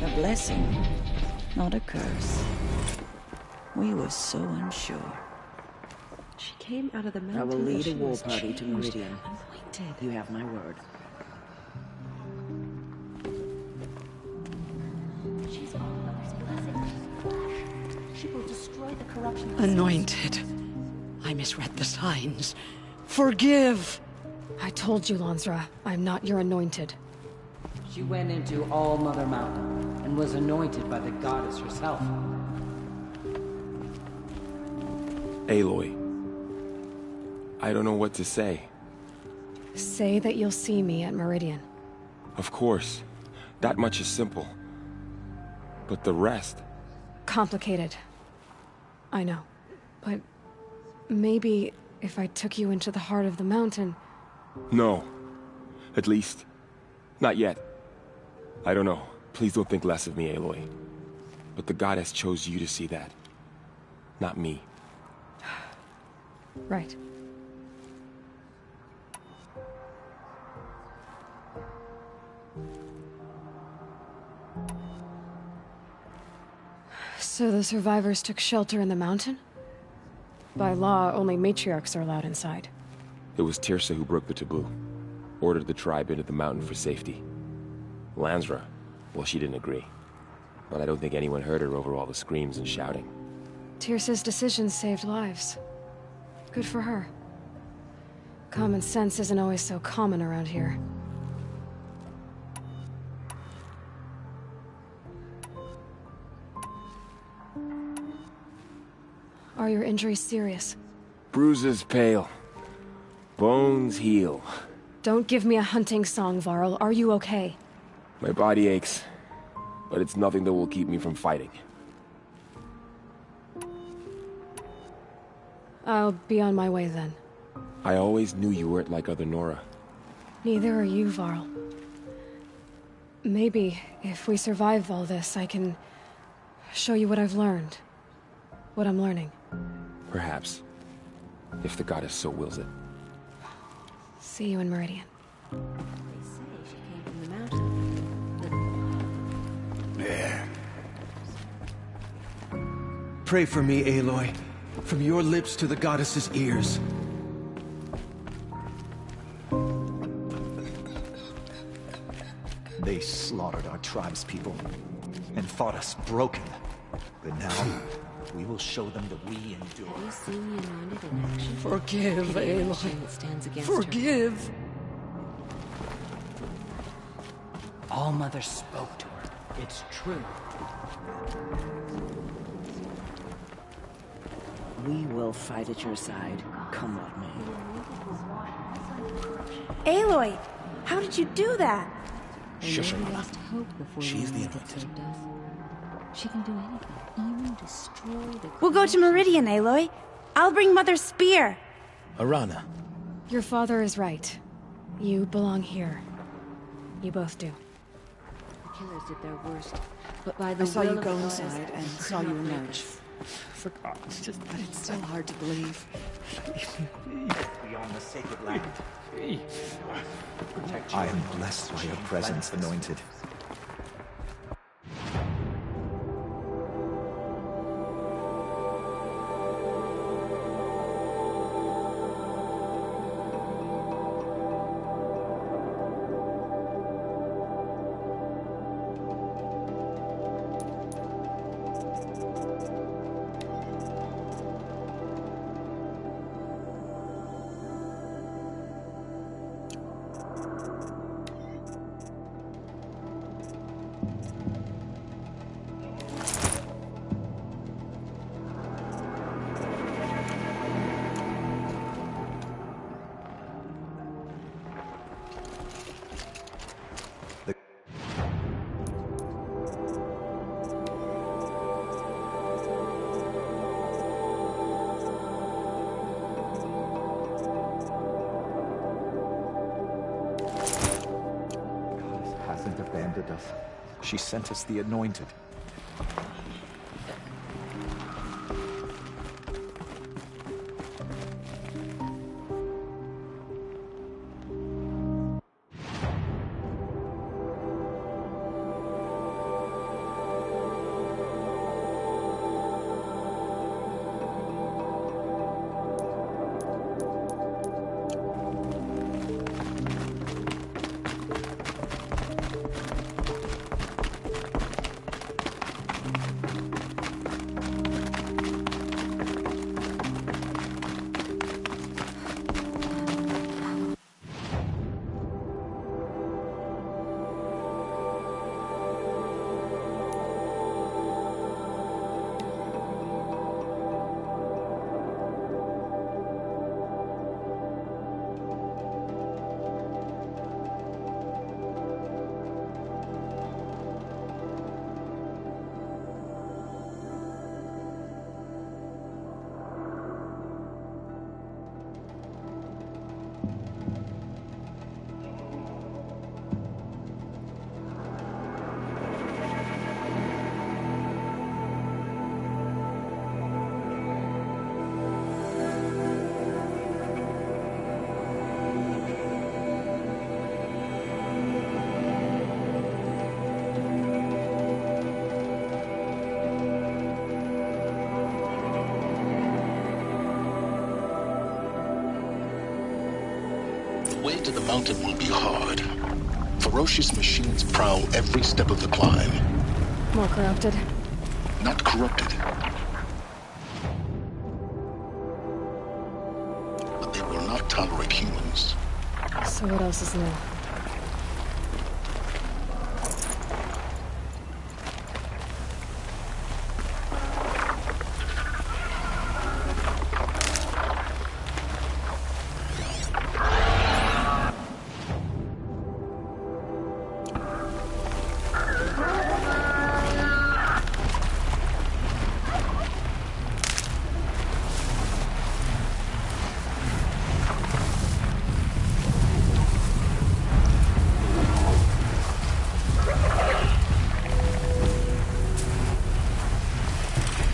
A blessing, not a curse. We were so unsure. She came out of the mountain. I will lead and a she war was party to changed, Meridian. anointed. You have my word. She's All-Mother's blessing. She will destroy the corruption. Anointed. I misread the signs. Forgive! I told you, Lansra, I'm not your anointed. She went into All-Mother Mountain and was anointed by the goddess herself. Aloy, I don't know what to say. Say that you'll see me at Meridian. Of course. That much is simple. But the rest... Complicated. I know. But maybe if I took you into the heart of the mountain... No. At least, not yet. I don't know. Please don't think less of me, Aloy. But the goddess chose you to see that. Not me. Right. So the survivors took shelter in the mountain? By law, only matriarchs are allowed inside. It was Teersa who broke the taboo. Ordered the tribe into the mountain for safety. Lansra, well, she didn't agree. But I don't think anyone heard her over all the screams and shouting. Teersa's decision saved lives. Good for her. Common sense isn't always so common around here. Are your injuries serious? Bruises pale. Bones heal. Don't give me a hunting song, Varl. Are you okay? My body aches, but it's nothing that will keep me from fighting. I'll be on my way then. I always knew you weren't like other Nora. Neither are you, Varl. Maybe, if we survive all this, I can show you what I've learned. What I'm learning. Perhaps. If the goddess so wills it. See you in Meridian. They say she came from the mountain. Yeah. Pray for me, Aloy. From your lips to the goddess's ears. They slaughtered our tribespeople and thought us broken. But now, we will show them that we endure. Have you seen the Anointed in action? Forgive, Pity any Aloy. shame that stands against Forgive. All Mother spoke to her. It's true. We will fight at your side, come what may. Aloy, how did you do that? Shush her, We Mother. lost hope before She's the Anointed Anointed. saved us. She can do anything, even destroy the... We'll go to Meridian, Aloy. I'll bring Mother's spear. Arana. Your father is right. You belong here. You both do. The killers did their worst, but by the I saw you will of go the goddess, inside and they saw could you not break emerge. us. Forgot. But it's still hard to believe. Beyond the sacred land. I am blessed by your presence, Anointed. Hasn't abandoned us. She sent us the Anointed. The way to the mountain will be hard. Ferocious machines prowl every step of the climb. More corrupted. Not corrupted. But they will not tolerate humans. So what else is new?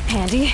Handy.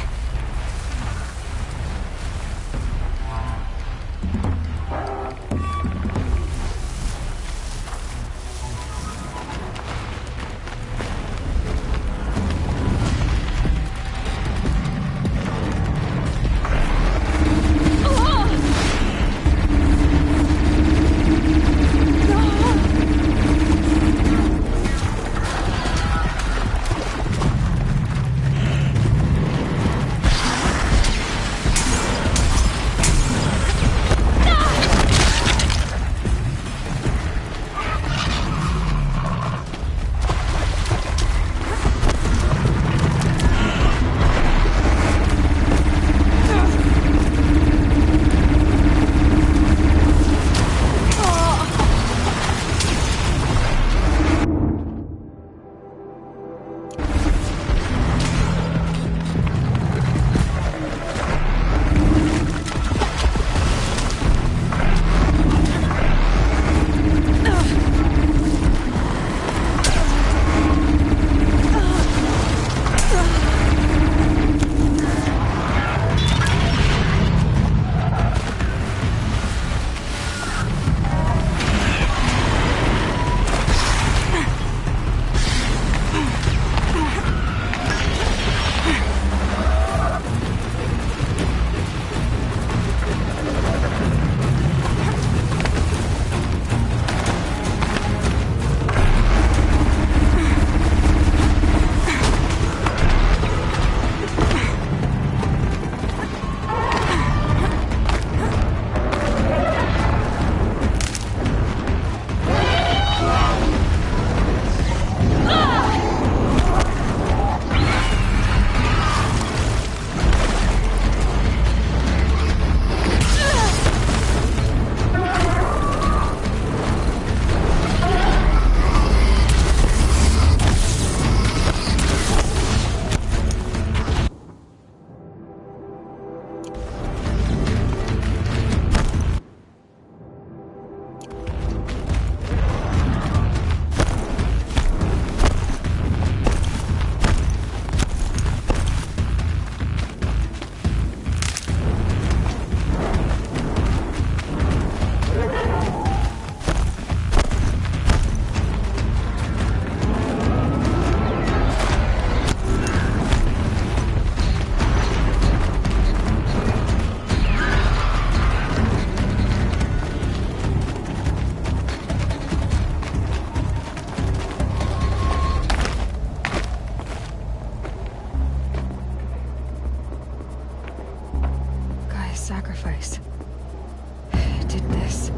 did this?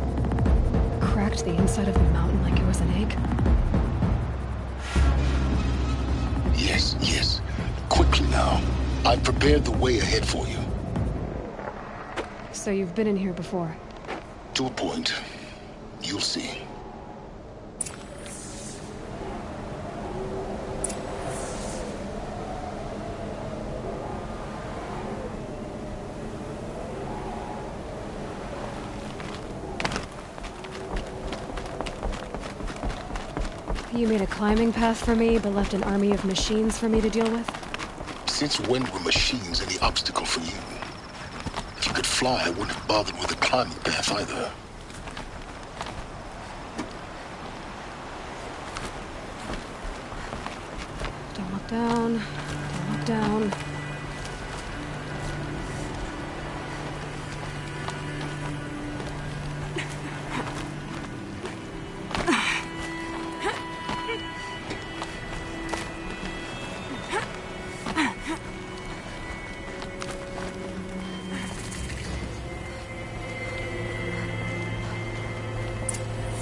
Cracked the inside of the mountain like it was an egg? Yes, yes. Quickly now. I've prepared the way ahead for you. So you've been in here before? To a point. You'll see. You made a climbing path for me, but left an army of machines for me to deal with? Since when were machines any obstacle for you? If you could fly, I wouldn't have bothered with a climbing path either. Don't look down. Don't look down.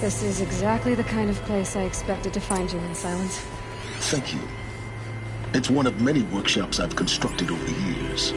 This is exactly the kind of place I expected to find you in, Silence. Thank you. It's one of many workshops I've constructed over the years.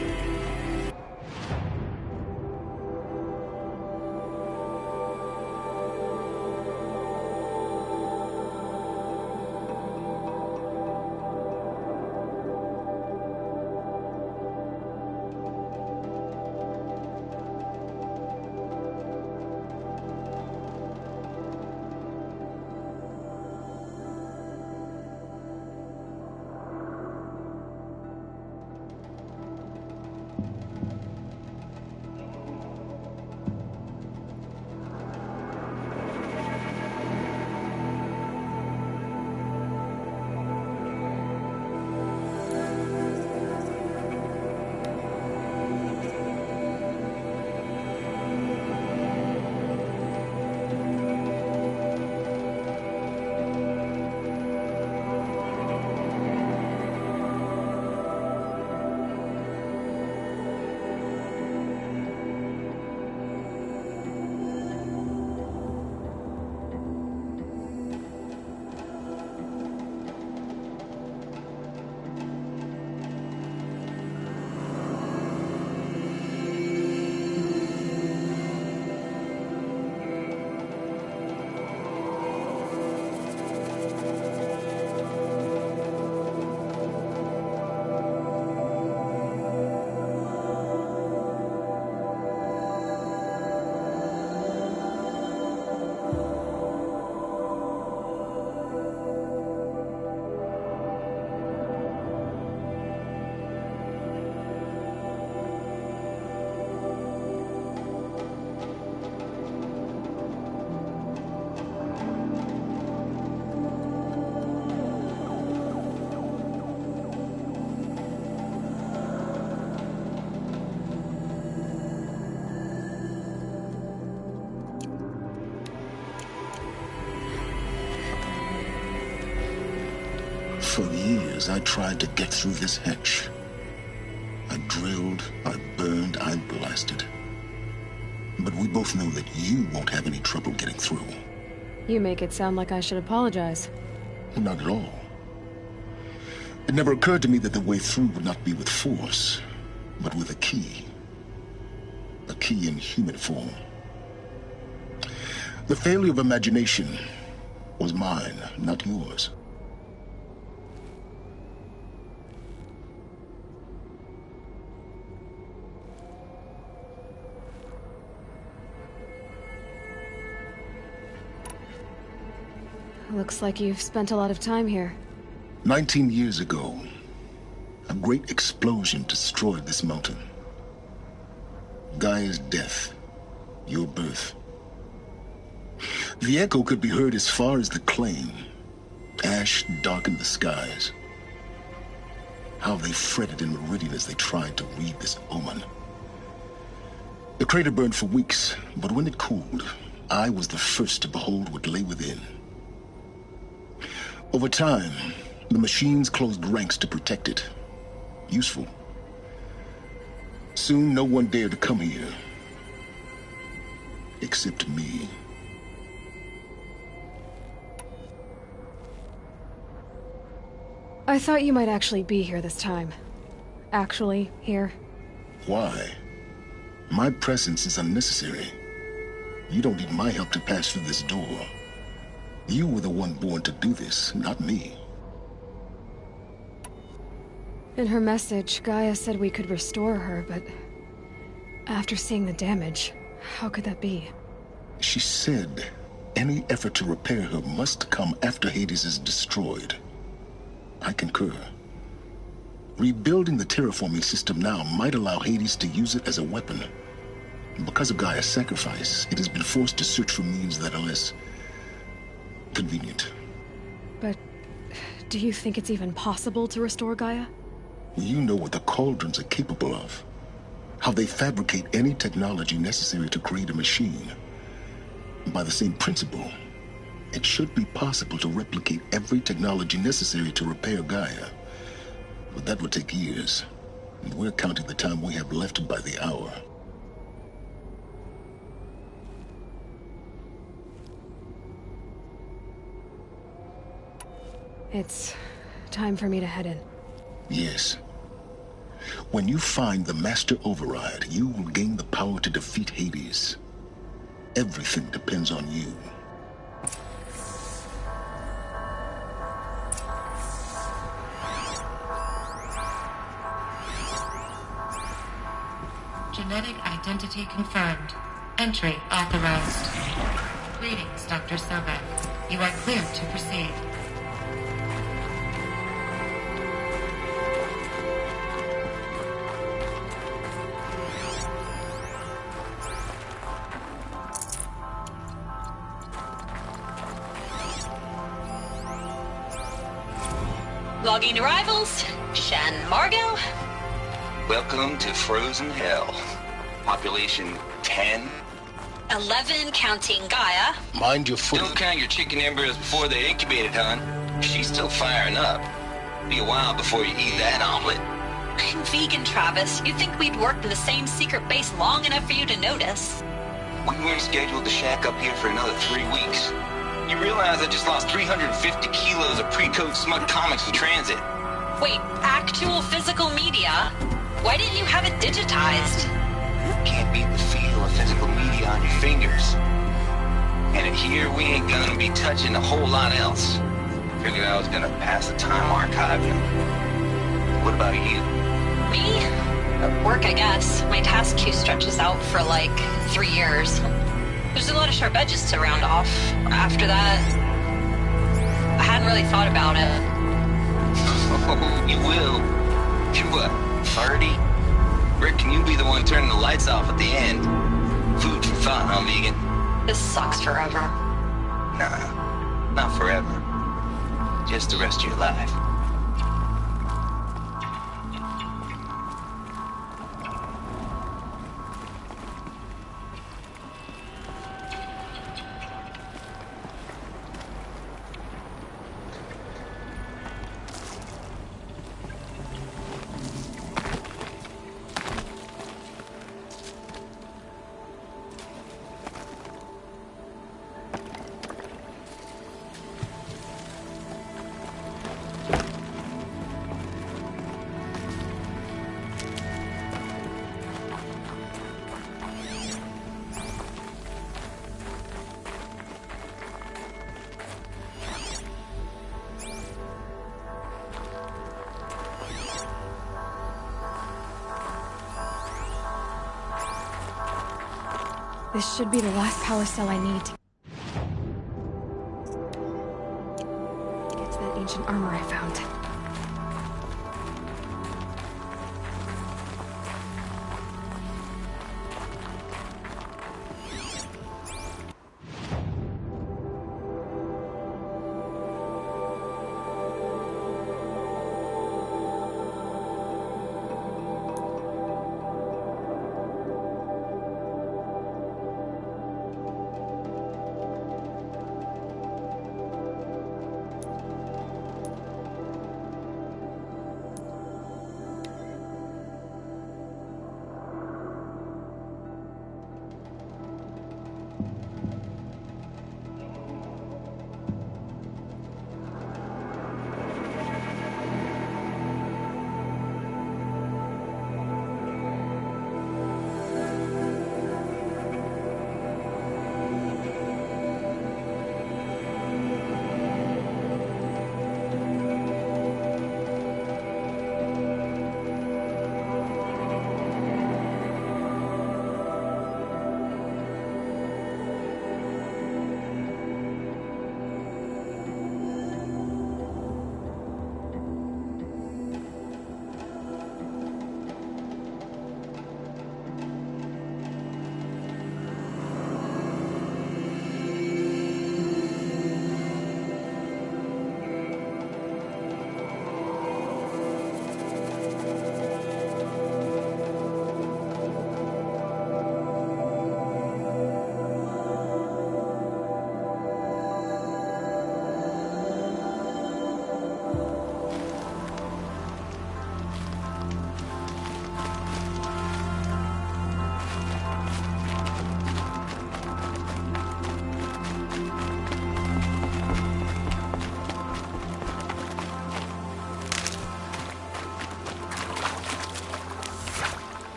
For years, I tried to get through this hatch. I drilled, I burned, I blasted. But we both know that you won't have any trouble getting through. You make it sound like I should apologize. Not at all. It never occurred to me that the way through would not be with force, but with a key. A key in human form. The failure of imagination was mine, not yours. Looks like you've spent a lot of time here. 19 years ago, a great explosion destroyed this mountain. Gaia's death, your birth. The echo could be heard as far as the claim. Ash darkened the skies. How they fretted in Meridian as they tried to read this omen. The crater burned for weeks, but when it cooled, I was the first to behold what lay within. Over time, the machines closed ranks to protect it. Useful. Soon, no one dared to come here. except me. I thought you might actually be here this time. Actually, here. Why? My presence is unnecessary. You don't need my help to pass through this door. You were the one born to do this, not me. In her message, Gaia said we could restore her, but after seeing the damage, how could that be? She said any effort to repair her must come after Hades is destroyed. I concur. Rebuilding the terraforming system now might allow Hades to use it as a weapon. Because of Gaia's sacrifice, it has been forced to search for means that are less convenient. But do you think it's even possible to restore Gaia? You know what the Cauldrons are capable of. How they fabricate any technology necessary to create a machine. By the same principle, it should be possible to replicate every technology necessary to repair Gaia. But that would take years, and we're counting the time we have left by the hour. It's time for me to head in. Yes. When you find the Master Override, you will gain the power to defeat Hades. Everything depends on you. Genetic identity confirmed. Entry authorized. Greetings, Dr. Sobek. You are cleared to proceed. Logging arrivals. Shan Margot. Welcome to Frozen Hell. Population 10. 11 counting Gaia. Mind your foot. Don't count your chicken embryos before they're incubated, hon. She's still firing up. Be a while before you eat that omelet. I'm vegan, Travis. You'd think we'd worked in the same secret base long enough for you to notice. We weren't scheduled to shack up here for another 3 weeks. You realize I just lost 350 kilos of pre-code smut comics in transit. Wait, actual physical media? Why didn't you have it digitized? Can't beat the feel of physical media on your fingers. And in here, we ain't gonna be touching a whole lot else. Figured I was gonna pass the time archiving. What about you? Me? Work, I guess. My task queue stretches out for like 3 years. There's a lot of sharp edges to round off. After that, I hadn't really thought about it. Oh, you will. You're what, 30? Rick, can you be the one turning the lights off at the end? Food for thought, huh, vegan? This sucks forever. Nah, not forever. Just the rest of your life. This should be the last power cell I need to get to that ancient armor I found.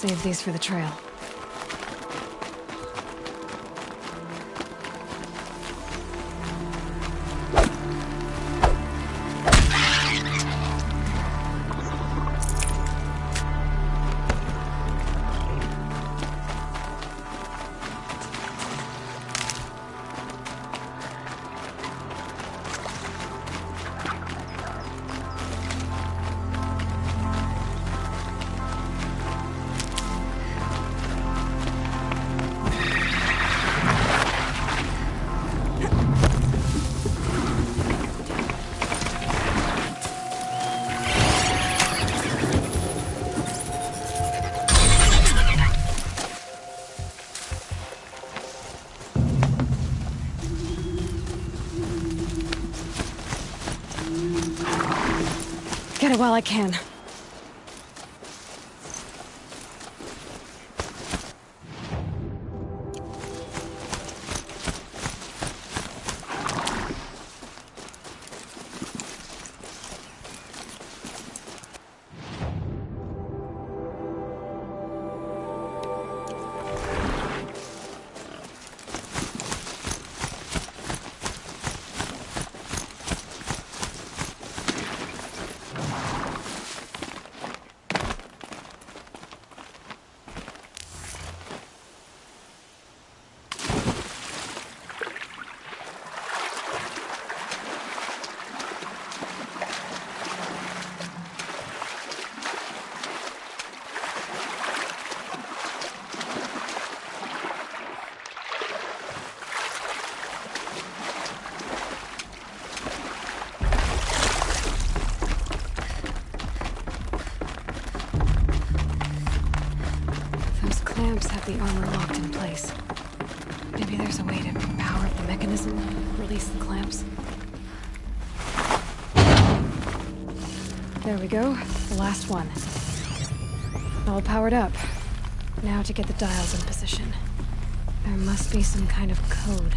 save these for the trail. Get it while I can. Clamps have the armor locked in place. Maybe there's a way to power up the mechanism, release the clamps. There we go, the last one. All powered up. Now to get the dials in position. There must be some kind of code.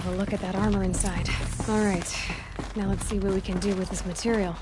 A look at that armor inside. All right, now let's see what we can do with this material.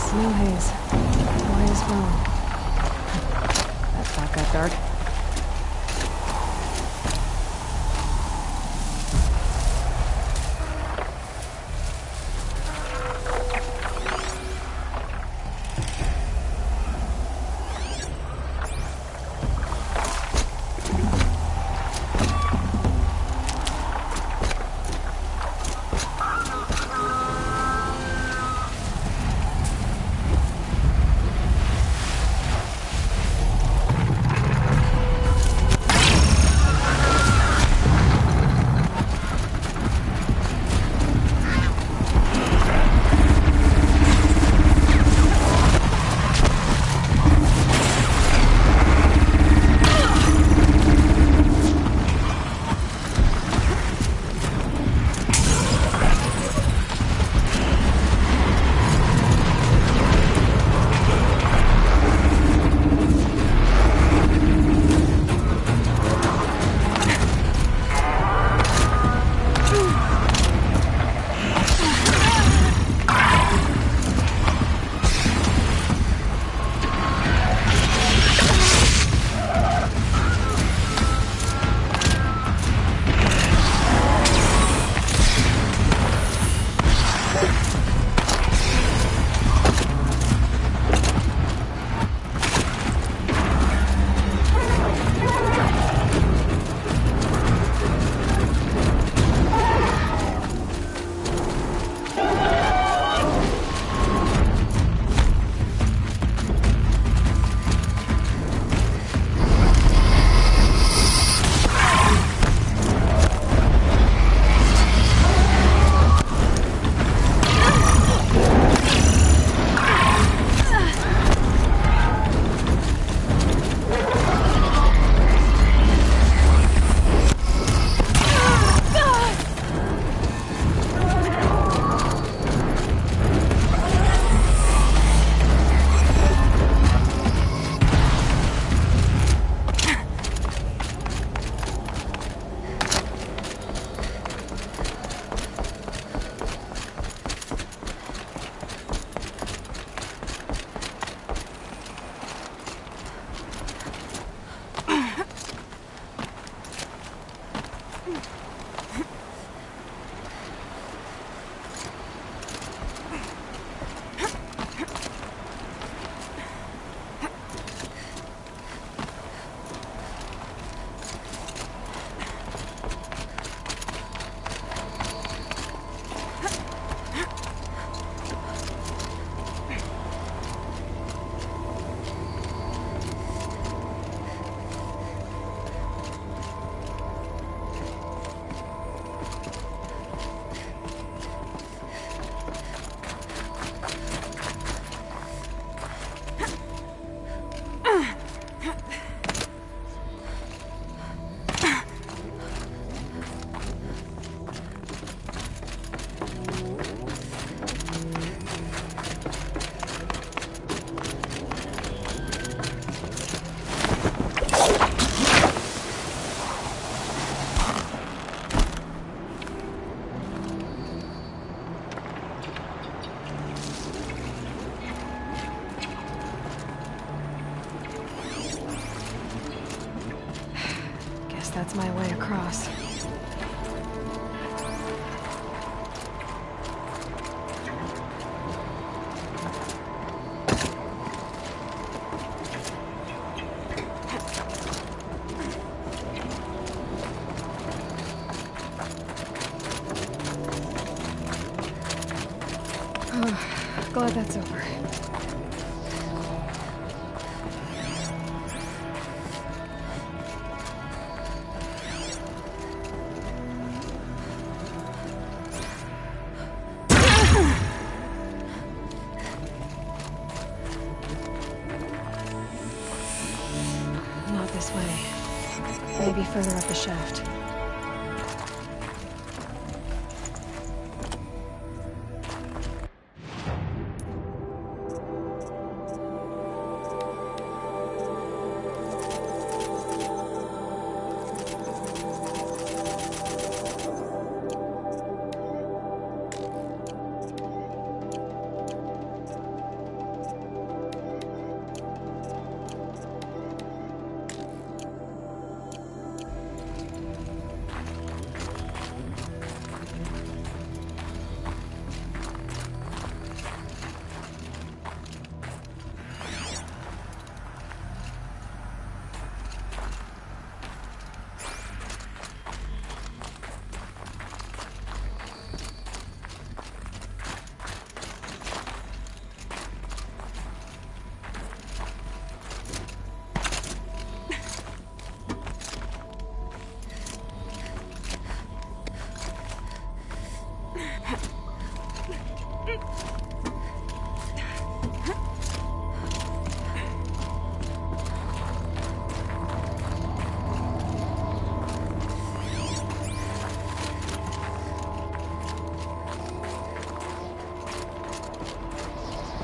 Snow haze. White as bone. That thought got dark. That's my way across. Glad that's over. Not this way. Maybe further up the shaft.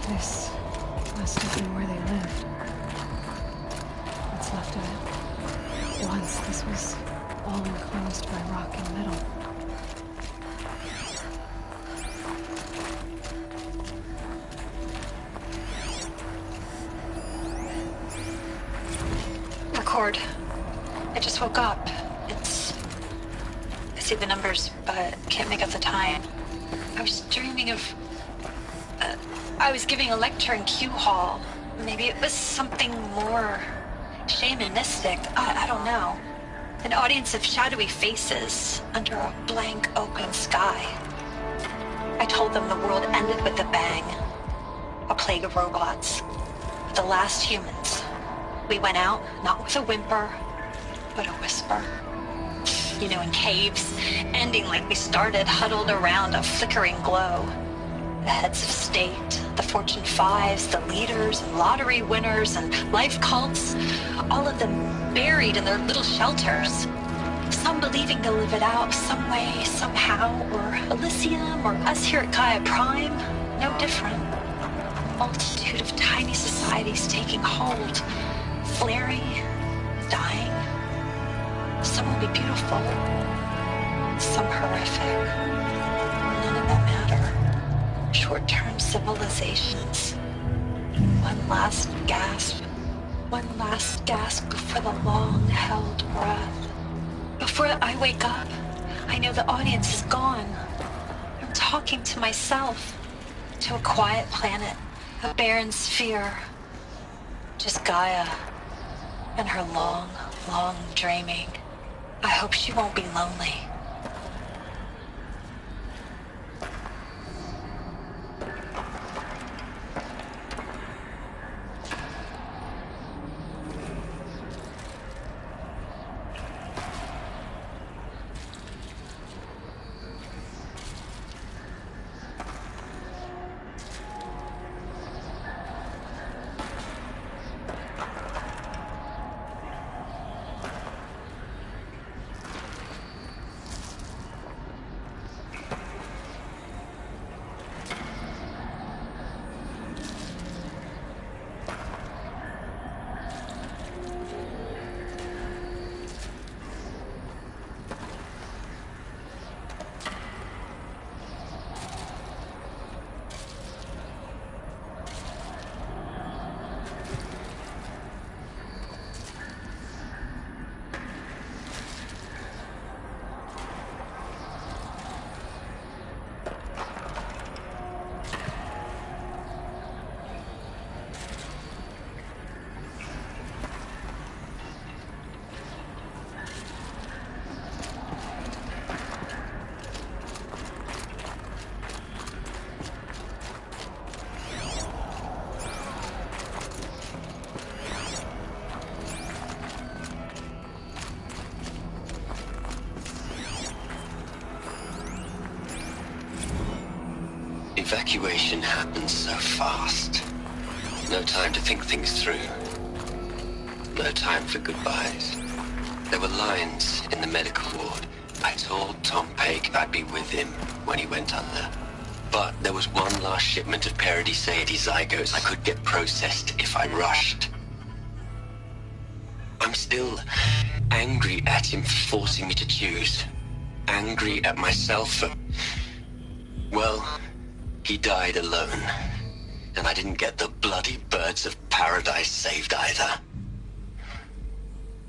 This must have been where they lived. What's left of it. Once this was all enclosed by rock and metal. Record. I just woke up. I see the numbers, but can't make out the time. I was dreaming of... I was giving a lecture in Q Hall. Maybe it was something more shamanistic. I don't know. An audience of shadowy faces under a blank open sky. I told them the world ended with a bang. A plague of robots. The last humans. We went out, not with a whimper, but a whisper. You know, in caves, ending like we started, huddled around a flickering glow. The heads of state, the Fortune 5s, the leaders, and lottery winners, and life cults, all of them buried in their little shelters. Some believing to live it out some way, somehow, or Elysium, or us here at Gaia Prime, no different. A multitude of tiny societies taking hold, flaring, dying. Some will be beautiful, some horrific. None of them matter. Short-term civilizations. One last gasp. One last gasp before the long-held breath. Before I wake up, I know the audience is gone. I'm talking to myself. To a quiet planet. A barren sphere. Just Gaia. And her long, long dreaming. I hope she won't be lonely. Evacuation happened so fast. No time to think things through. No time for goodbyes. There were lines in the medical ward. I told Tom Paige I'd be with him when he went under. But there was one last shipment of Paradiseidae zygotes I could get processed if I rushed. I'm still angry at him for forcing me to choose. Angry at myself for... well... he died alone, and I didn't get the bloody birds of paradise saved either.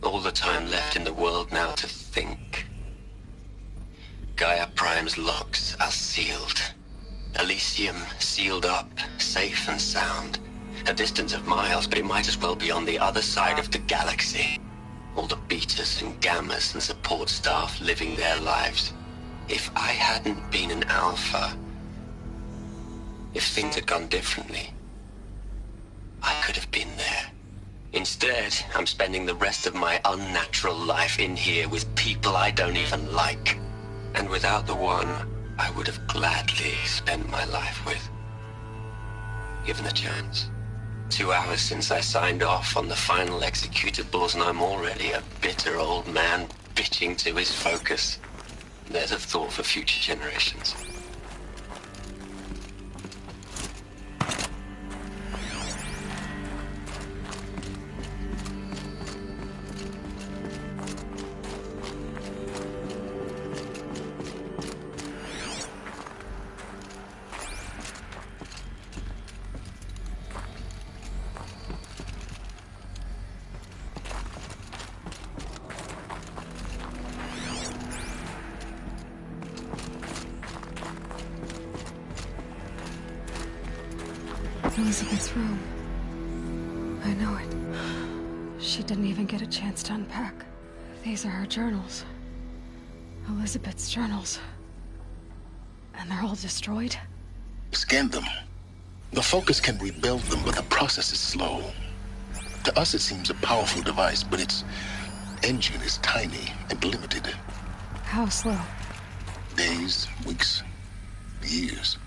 All the time left in the world now to think. Gaia Prime's locks are sealed. Elysium sealed up, safe and sound. A distance of miles, but it might as well be on the other side of the galaxy. All the betas and gammas and support staff living their lives. If I hadn't been an alpha... if things had gone differently, I could have been there. Instead, I'm spending the rest of my unnatural life in here with people I don't even like. And without the one I would have gladly spent my life with. Given the chance. 2 hours since I signed off on the final executables, and I'm already a bitter old man bitching to his focus. There's a thought for future generations. Elizabeth's room. I know it. She didn't even get a chance to unpack. These are her journals. Elizabeth's journals. And they're all destroyed? Scan them. The Focus can rebuild them, but the process is slow. To us, it seems a powerful device, but its engine is tiny and limited. How slow? Days, weeks, years.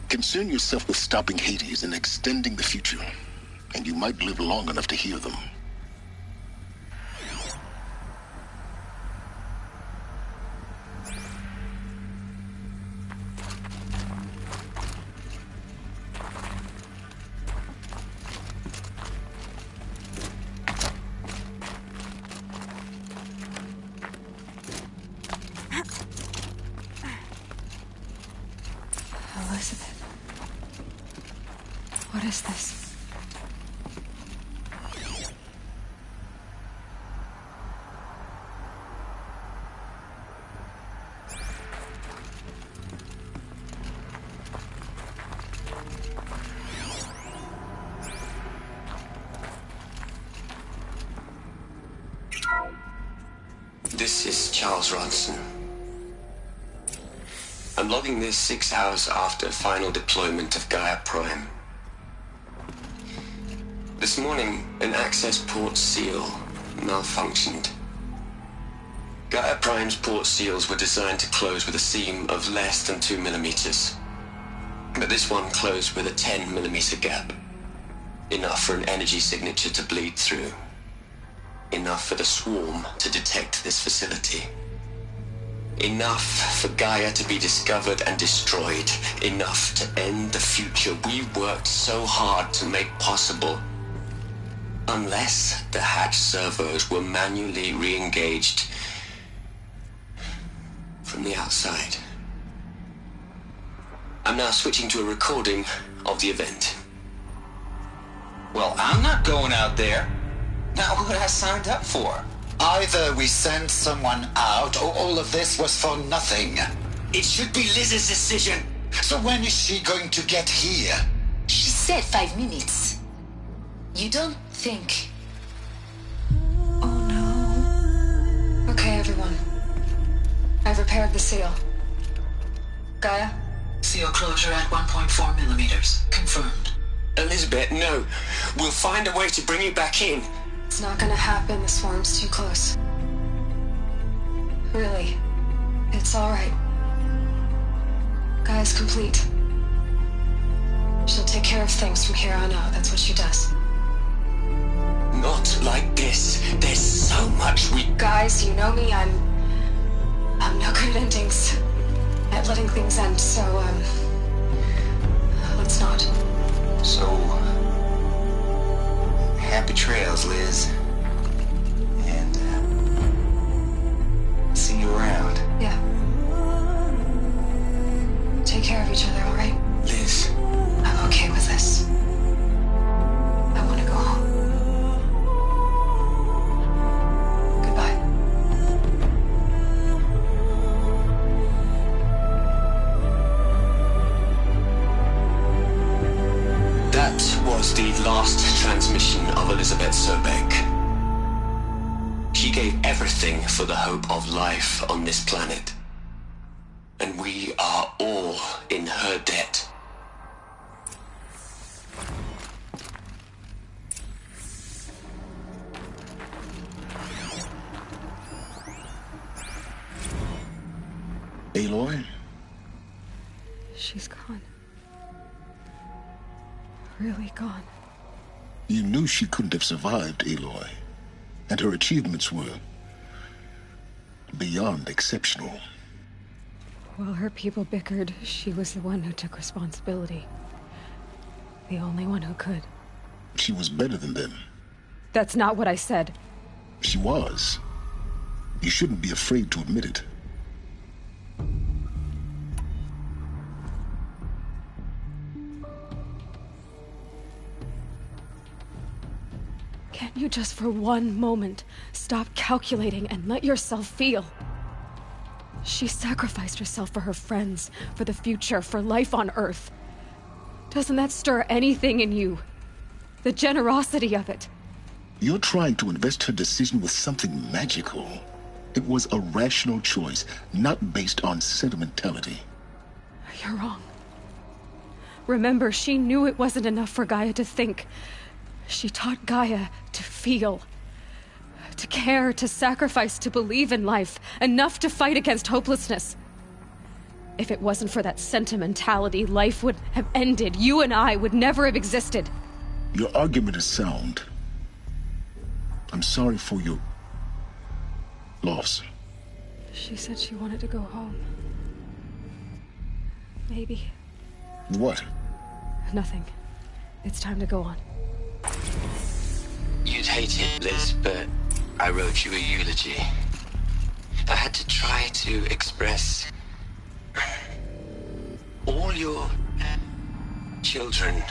Concern yourself with stopping Hades and extending the future, and you might live long enough to hear them. Elizabeth. What is this? This is Charles Ronson. I'm logging this 6 hours after final deployment of Gaia Prime. This morning, an access port seal malfunctioned. Gaia Prime's port seals were designed to close with a seam of less than 2 millimeters. But this one closed with a 10 millimeter gap. Enough for an energy signature to bleed through. Enough for the swarm to detect this facility. Enough for Gaia to be discovered and destroyed. Enough to end the future we worked so hard to make possible. Unless the hatch servos were manually re-engaged from the outside. I'm now switching to a recording of the event. Well, I'm not going out there. Not what I signed up for. Either we send someone out, or all of this was for nothing. It should be Liz's decision. So when is she going to get here? She said 5 minutes. You don't think... Okay, everyone. I've repaired the seal. Gaia? Seal closure at 1.4 millimeters. Confirmed. Elizabeth, no. We'll find a way to bring you back in. It's not gonna happen. The swarm's too close. Really. It's alright. Gaia's complete. She'll take care of things from here on out. That's what she does. Not like this. There's so much we... Guys, you know me. I'm no good at endings. At letting things end, so, let's not. So... happy trails, Liz. And, see you around. Yeah. Take care of each other, alright? Liz. I'm okay with this. I want to go home. Goodbye. That was the last transmission of Elizabeth Sobeck. She gave everything for the hope of life on this planet. And we are all in her debt. Aloy? She's gone. Really gone. You knew she couldn't have survived, Aloy. And her achievements were beyond exceptional. While her people bickered, she was the one who took responsibility. The only one who could. She was better than them. That's not what I said. She was. You shouldn't be afraid to admit it. Can't you just for one moment stop calculating and let yourself feel? She sacrificed herself for her friends, for the future, for life on Earth. Doesn't that stir anything in you? The generosity of it. You're trying to invest her decision with something magical. It was a rational choice, not based on sentimentality. You're wrong. Remember, she knew it wasn't enough for Gaia to think. She taught Gaia to feel. To care, to sacrifice, to believe in life. Enough to fight against hopelessness. If it wasn't for that sentimentality, life would have ended. You and I would never have existed. Your argument is sound. I'm sorry for your loss. She said she wanted to go home. Maybe. What? Nothing. It's time to go on. You'd hate it, Liz, but I wrote you a eulogy. I had to try to express all your children.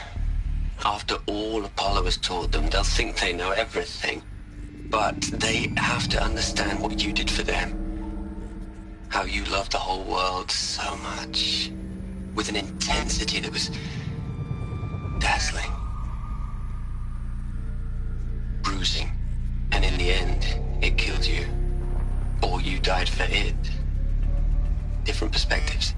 After all Apollo has taught them, they'll think they know everything. But they have to understand what you did for them. How you loved the whole world so much. With an intensity that was dazzling. Bruising. And in the end, it killed you. Or you died for it. Different perspectives.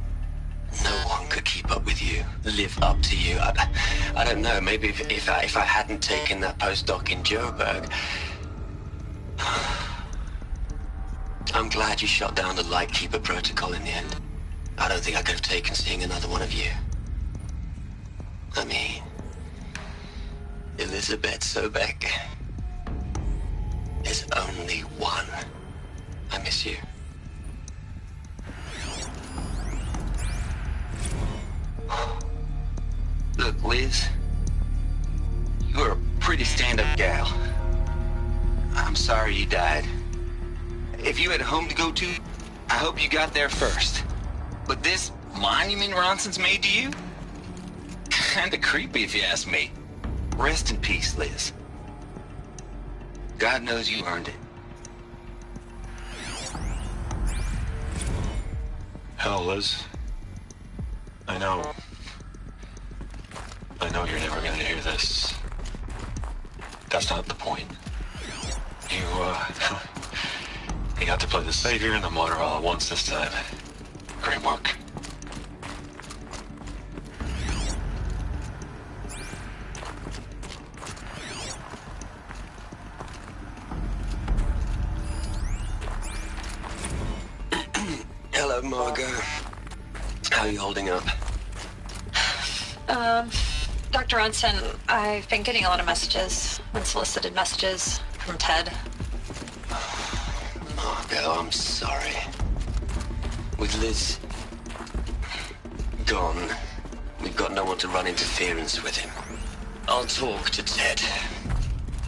No one could keep up with you, live up to you. I don't know, maybe if I hadn't taken that postdoc in Joburg. I'm glad you shot down the Lightkeeper protocol in the end. I don't think I could have taken seeing another one of you. I mean, Elizabeth Sobek. There's only one. I miss you. Look, Liz, you're a pretty stand-up gal. I'm sorry you died. If you had a home to go to, I hope you got there first. But this monument Ronson's made to you? Kinda creepy if you ask me. Rest in peace, Liz. God knows you earned it. Hell, Liz. I know you're never gonna hear this. That's not the point. You got to play the Savior and the Martyr all at once this time. Great work. Hello, Margot. How are you holding up? Dr. Ronson, I've been getting a lot of messages, unsolicited messages from Ted. Margot, I'm sorry. With Liz gone, we've got no one to run interference with him. I'll talk to Ted.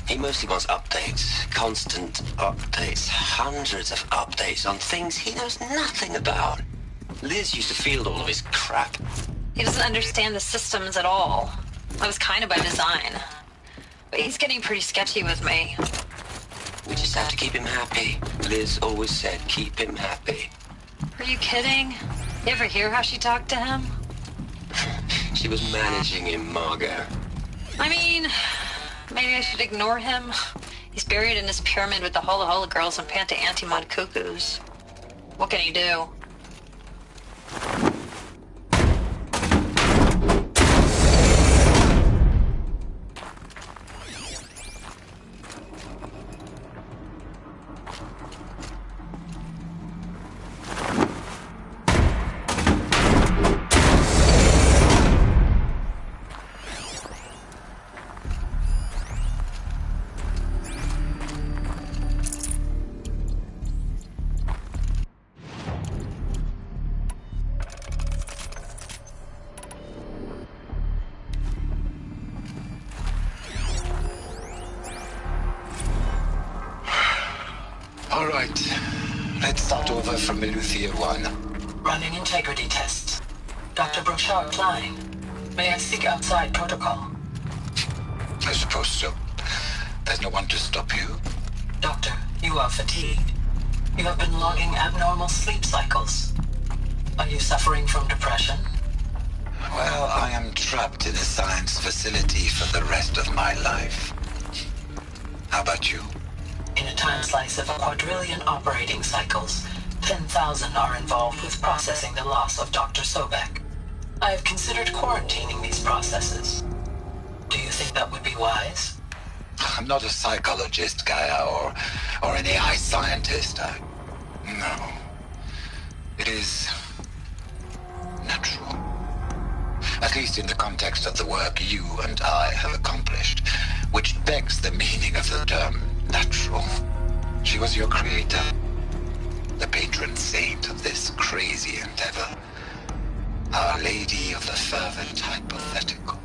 He mostly wants updates, constant updates, hundreds of updates on things he knows nothing about. Liz used to field all of his crap. He doesn't understand the systems at all. That was kind of by design. But he's getting pretty sketchy with me. We just have to keep him happy. Liz always said, keep him happy. Are you kidding? You ever hear how she talked to him? She was managing him, Margot. I mean, maybe I should ignore him. He's buried in his pyramid with the Hola Hola girls and Panta Antimod cuckoos. What can he do? All right. Let's start over from Eleuthia 1. Running integrity tests. Dr. Brochard flying. May I seek outside protocol? I suppose so. There's no one to stop you. Doctor, you are fatigued. You have been logging abnormal sleep cycles. Are you suffering from depression? Well, I am trapped in a science facility for the rest of my life. How about you? In a time slice of a quadrillion operating cycles, 10,000 are involved with processing the loss of Dr. Sobek. I have considered quarantining these processes. Do you think that would be wise? I'm not a psychologist, Gaia, or an AI scientist. No. It is natural. At least in the context of the work you and I have accomplished, which begs the meaning of the term natural. She was your creator, the patron saint of this crazy endeavor. Our Lady of the Fervent Hypothetical.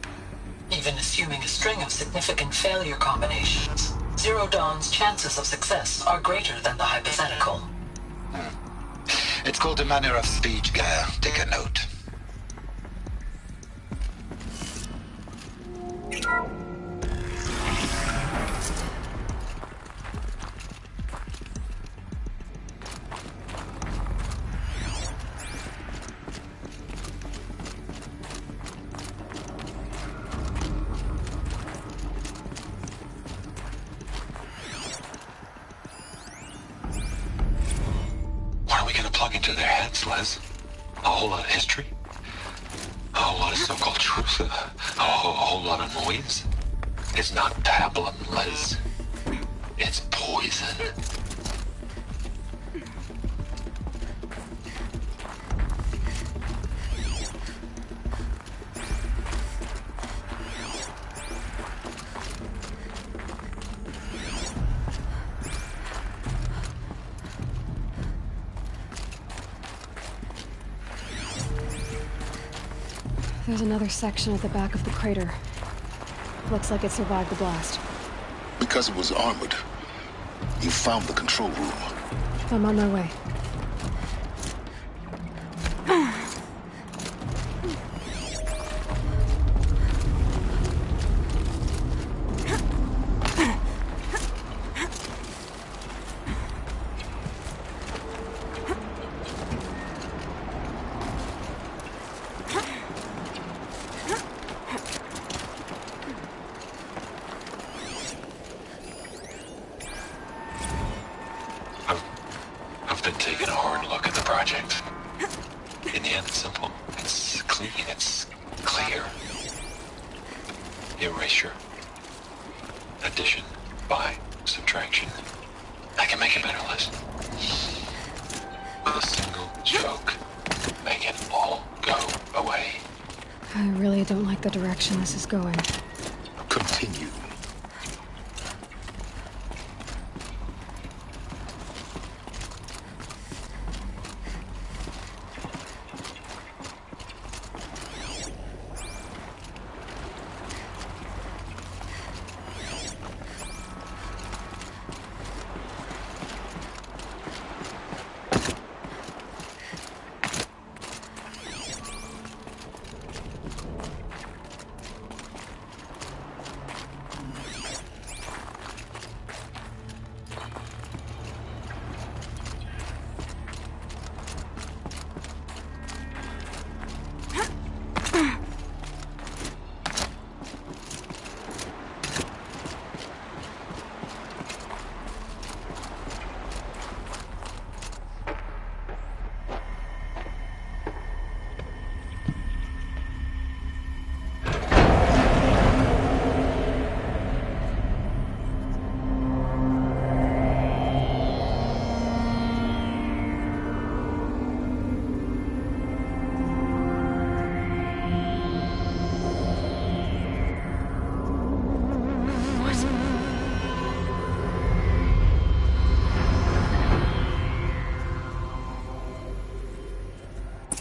Even assuming a string of significant failure combinations, Zero Dawn's chances of success are greater than the hypothetical. It's called a manner of speech, Gaia. Take a note. What are we gonna plug into their heads, Les? A whole lot of history? A whole lot of so-called truth? A whole lot of noise? It's not pablum, Les. It's poison. There's another section at the back of the crater. Looks like it survived the blast. Because it was armored. You found the control room. I'm on my way. I've been taking a hard look at the project. In the end, it's simple. It's clean. It's clear. Erasure. Addition. By. Subtraction. I can make a better list. With a single stroke. Make it all go away. I really don't like the direction this is going. Continue.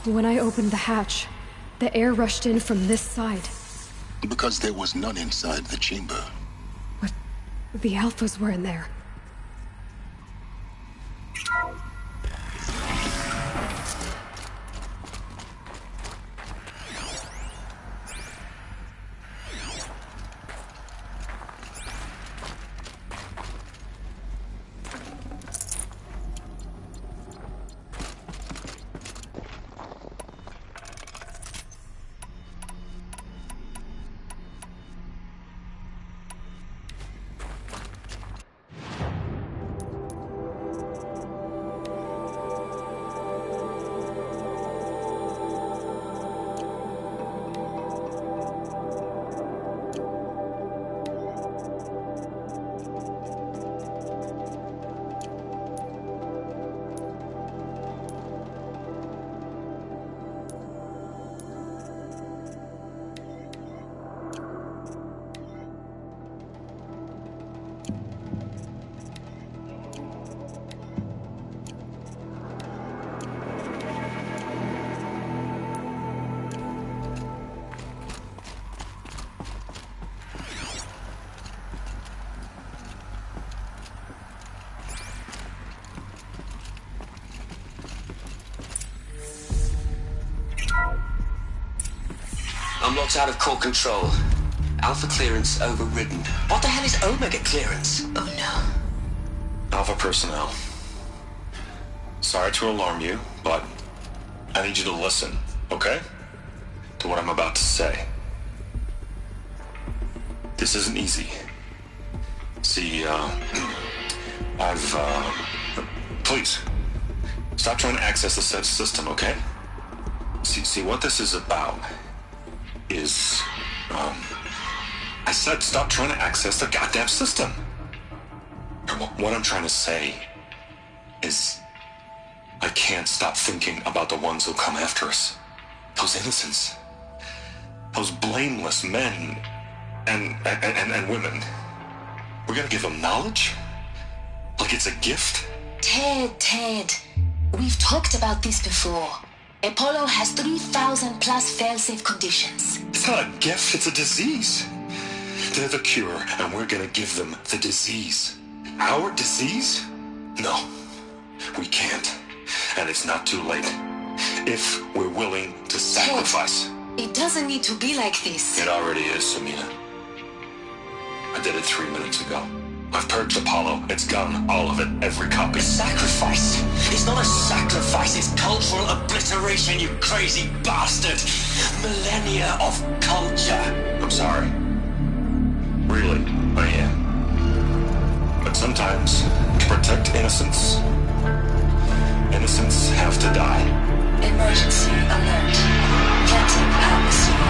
When I opened the hatch, the air rushed in from this side. Because there was none inside the chamber. But the Alphas were in there. I'm locked out of core control. Alpha clearance overridden. What the hell is Omega clearance? Oh no. Alpha personnel. Sorry to alarm you, but I need you to listen, okay? To what I'm about to say. This isn't easy. See, please, stop trying to access the said system, okay? See, what this is about is, I said stop trying to access the goddamn system. What I'm trying to say is, I can't stop thinking about the ones who come after us. Those innocents. Those blameless men and women. We're gonna give them knowledge? Like it's a gift? Ted. We've talked about this before. Apollo has 3,000 plus fail-safe conditions. It's not a gift, it's a disease. They're the cure, and we're gonna give them the disease. Our disease? No, we can't. And it's not too late. If we're willing to sacrifice. It doesn't need to be like this. It already is, Samina. I did it 3 minutes ago. I've purged Apollo. It's gone. All of it. Every copy. Sacrifice? It's not a sacrifice. It's cultural obliteration, you crazy bastard. Millennia of culture. I'm sorry. Really, I am. But sometimes, to protect innocence, innocents have to die. Emergency alert. Planting atmosphere.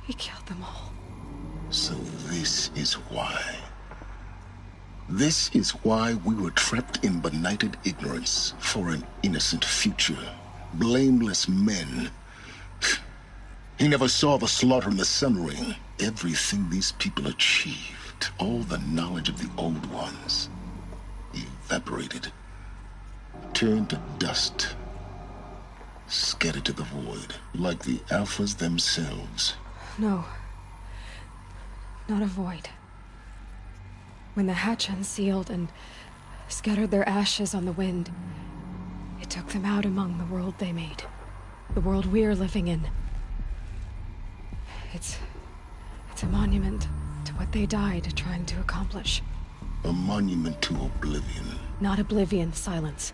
He killed them all. So this is why. This is why we were trapped in benighted ignorance for an innocent future. Blameless men. He never saw the slaughter in the Sun Ring. Everything these people achieved, all the knowledge of the old ones, evaporated, turned to dust, scattered to the void, like the Alphas themselves. No. Not a void. When the hatch unsealed and scattered their ashes on the wind, it took them out among the world they made. The world we're living in. It's a monument to what they died trying to accomplish. A monument to oblivion. Not oblivion, silence.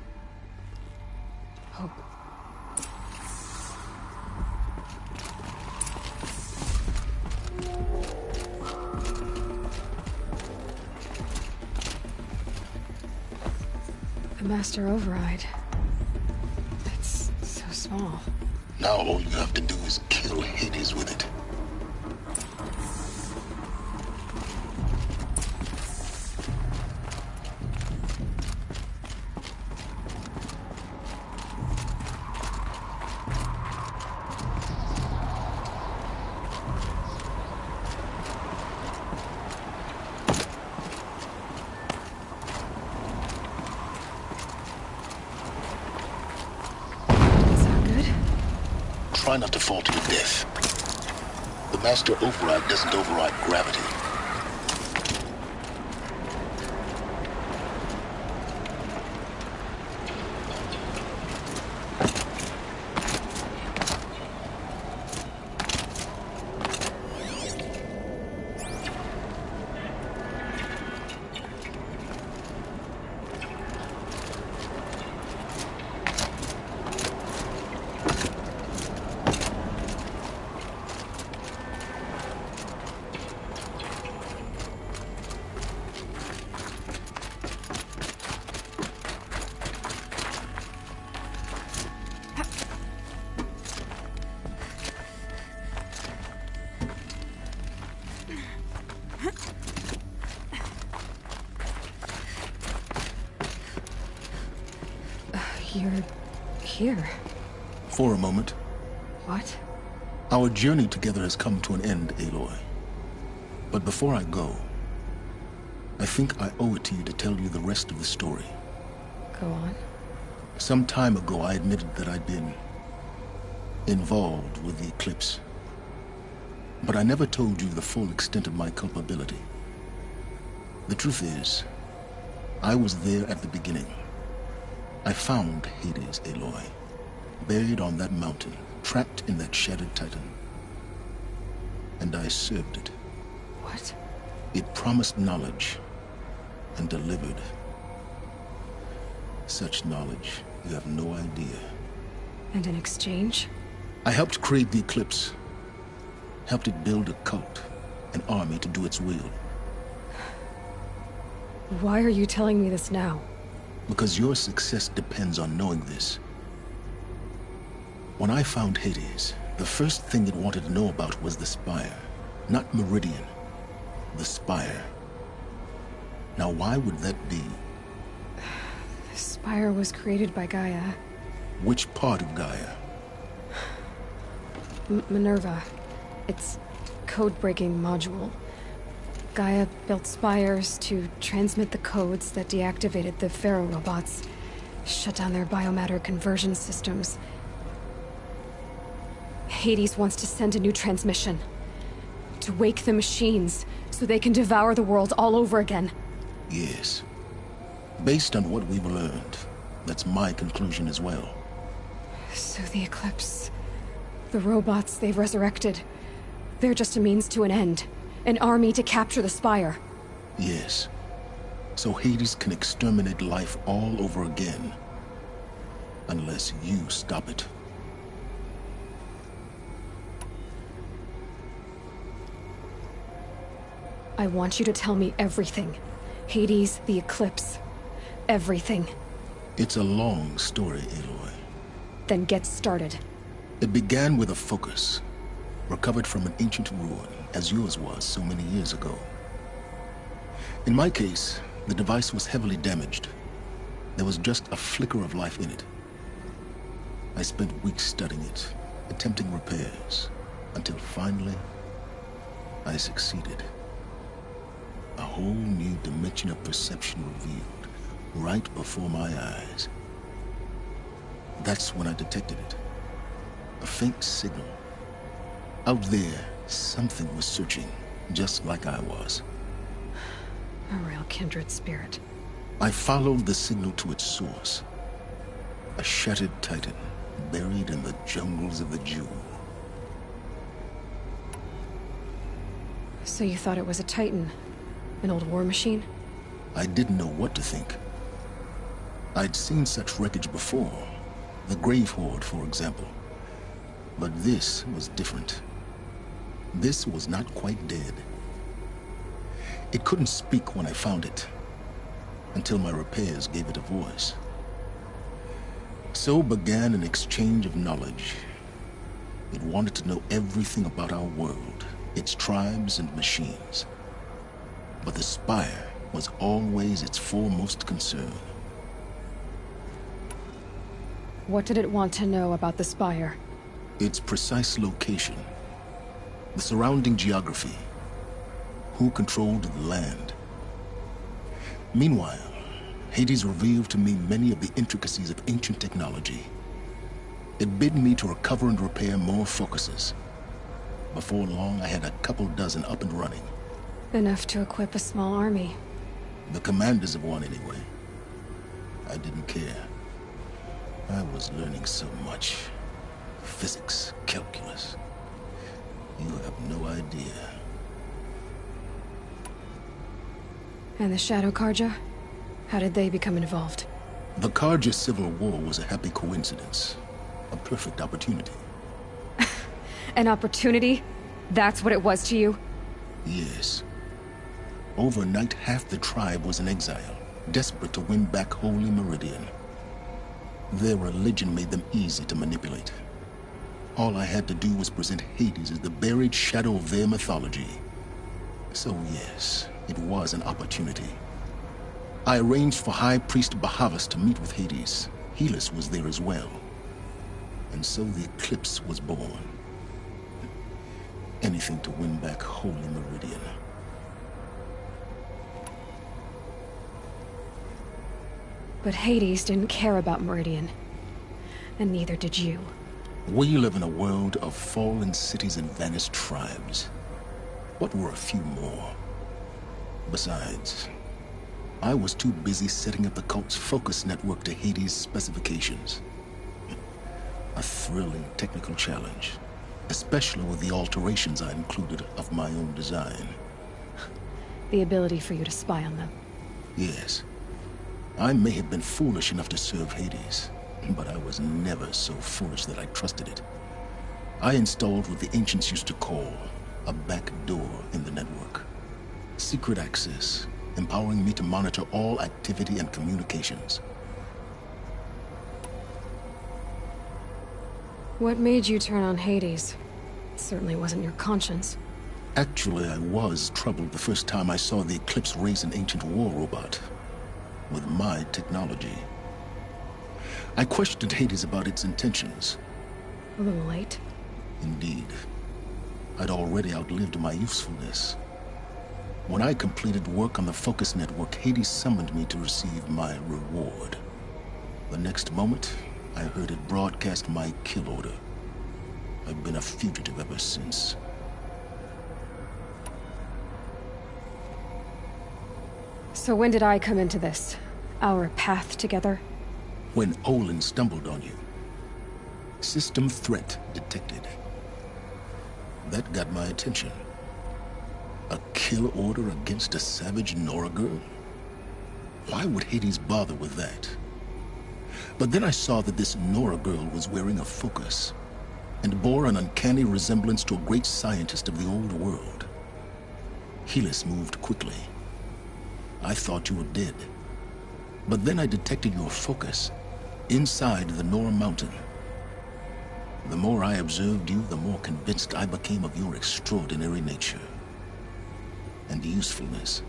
Hope. The Master Override. It's so small. Now all you have to do is kill Hades with it. Try not to fall to your death. The Master Override doesn't override gravity. You're here. For a moment. What? Our journey together has come to an end, Aloy. But before I go, I think I owe it to you to tell you the rest of the story. Go on. Some time ago, I admitted that I'd been involved with the Eclipse. But I never told you the full extent of my culpability. The truth is, I was there at the beginning. I found Hades, Aloy, buried on that mountain, trapped in that shattered Titan. And I served it. What? It promised knowledge and delivered. Such knowledge, you have no idea. And in exchange? I helped create the Eclipse. Helped it build a cult, an army to do its will. Why are you telling me this now? Because your success depends on knowing this. When I found Hades, the first thing it wanted to know about was the Spire. Not Meridian. The Spire. Now why would that be? The Spire was created by Gaia. Which part of Gaia? Minerva. Its code-breaking module. Gaia built spires to transmit the codes that deactivated the Pharaoh robots, shut down their biomatter conversion systems. Hades wants to send a new transmission. To wake the machines, so they can devour the world all over again. Yes. Based on what we've learned, that's my conclusion as well. So the Eclipse... the robots they've resurrected... they're just a means to an end. An army to capture the Spire. Yes. So Hades can exterminate life all over again. Unless you stop it. I want you to tell me everything. Hades, the Eclipse. Everything. It's a long story, Aloy. Then get started. It began with a focus. Recovered from an ancient ruin, as yours was so many years ago. In my case, the device was heavily damaged. There was just a flicker of life in it. I spent weeks studying it, attempting repairs, until finally, I succeeded. A whole new dimension of perception revealed, right before my eyes. That's when I detected it. A faint signal. Out there, something was searching, just like I was. A real kindred spirit. I followed the signal to its source. A shattered Titan, buried in the jungles of the Jewel. So you thought it was a Titan? An old war machine? I didn't know what to think. I'd seen such wreckage before. The Grave Horde, for example. But this was different. This was not quite dead. It couldn't speak when I found it, until my repairs gave it a voice. So began an exchange of knowledge. It wanted to know everything about our world, its tribes and machines. But the Spire was always its foremost concern. What did it want to know about the Spire? Its precise location. The surrounding geography. Who controlled the land. Meanwhile, Hades revealed to me many of the intricacies of ancient technology. It bid me to recover and repair more focuses. Before long, I had a couple dozen up and running. Enough to equip a small army. The commanders of one, anyway. I didn't care. I was learning so much. Physics, calculus. You have no idea. And the Shadow Carja? How did they become involved? The Carja civil war was a happy coincidence. A perfect opportunity. An opportunity? That's what it was to you? Yes. Overnight, half the tribe was in exile, desperate to win back Holy Meridian. Their religion made them easy to manipulate. All I had to do was present Hades as the buried shadow of their mythology. So yes, it was an opportunity. I arranged for High Priest Bahavas to meet with Hades. Helis was there as well. And so the Eclipse was born. Anything to win back Holy Meridian. But Hades didn't care about Meridian. And neither did you. We live in a world of fallen cities and vanished tribes. What were a few more? Besides, I was too busy setting up the cult's focus network to Hades' specifications. A thrilling technical challenge, especially with the alterations I included of my own design. The ability for you to spy on them. Yes. I may have been foolish enough to serve Hades, but I was never so foolish that I trusted it. I installed what the ancients used to call a back door in the network. Secret access, empowering me to monitor all activity and communications. What made you turn on Hades? It certainly wasn't your conscience. Actually, I was troubled the first time I saw the Eclipse raise an ancient war robot. With my technology. I questioned Hades about its intentions. A little late. Indeed. I'd already outlived my usefulness. When I completed work on the Focus Network, Hades summoned me to receive my reward. The next moment, I heard it broadcast my kill order. I've been a fugitive ever since. So when did I come into this? Our path together? When Olin stumbled on you. System threat detected. That got my attention. A kill order against a savage Nora girl? Why would Hades bother with that? But then I saw that this Nora girl was wearing a focus, and bore an uncanny resemblance to a great scientist of the old world. Helis moved quickly. I thought you were dead. But then I detected your focus inside the Nora Mountain. The more I observed you, the more convinced I became of your extraordinary nature and usefulness.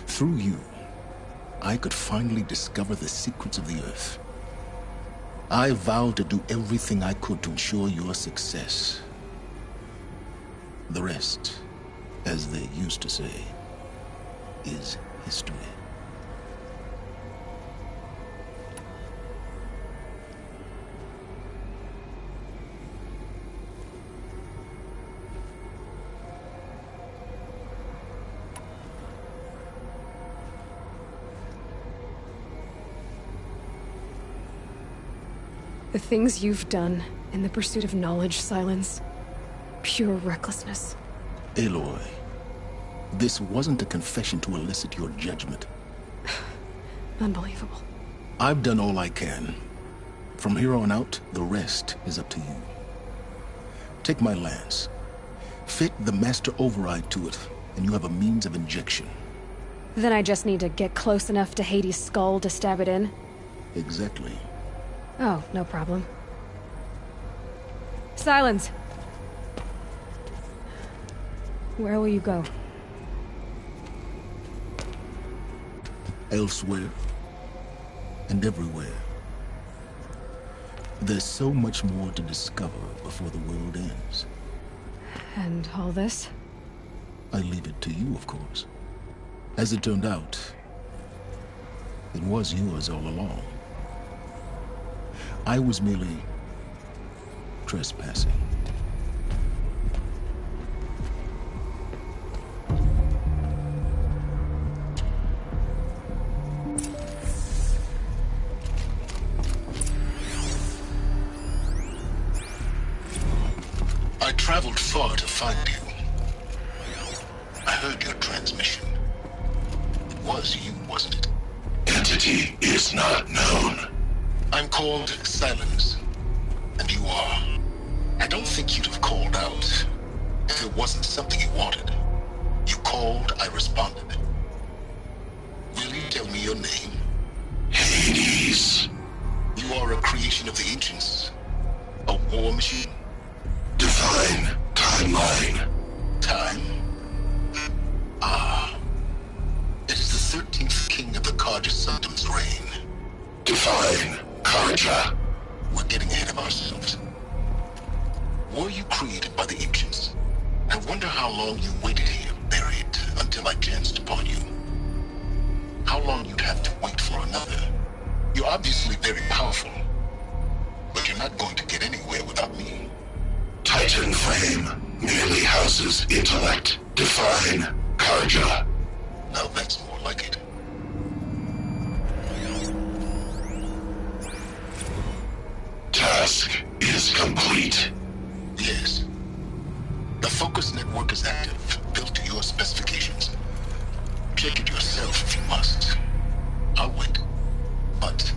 Through you, I could finally discover the secrets of the Earth. I vowed to do everything I could to ensure your success. The rest, as they used to say, is history. The things you've done in the pursuit of knowledge, Silence. Pure recklessness. Aloy, this wasn't a confession to elicit your judgment. Unbelievable. I've done all I can. From here on out, the rest is up to you. Take my lance. Fit the master override to it, and you have a means of injection. Then I just need to get close enough to Hades' skull to stab it in? Exactly. Oh, no problem. Silence! Where will you go? Elsewhere. And everywhere. There's so much more to discover before the world ends. And all this? I leave it to you, of course. As it turned out, it was yours all along. I was merely trespassing. I traveled far to find you. I heard your transmission. It was you, wasn't it? Entity is not known. I'm called Silence, and you are. I don't think you'd have called out if it wasn't something you wanted. You called, I responded. Will you tell me your name? Hades. You are a creation of the ancients. A war machine. Divine timeline. Time? Ah. It is the 13th king of the Carja Sundom's reign. Divine Carja. we're getting ahead of ourselves. Were you created by the ancients? I wonder how long you waited here, buried, until I chanced upon you. How long you'd have to wait for another. You're obviously very powerful, but you're not going to get anywhere without me. Titan Flame merely houses intellect. Define Carja. Now that's more like it. Task is complete. Yes. The focus network is active, built to your specifications. Check it yourself if you must. I'll wait. But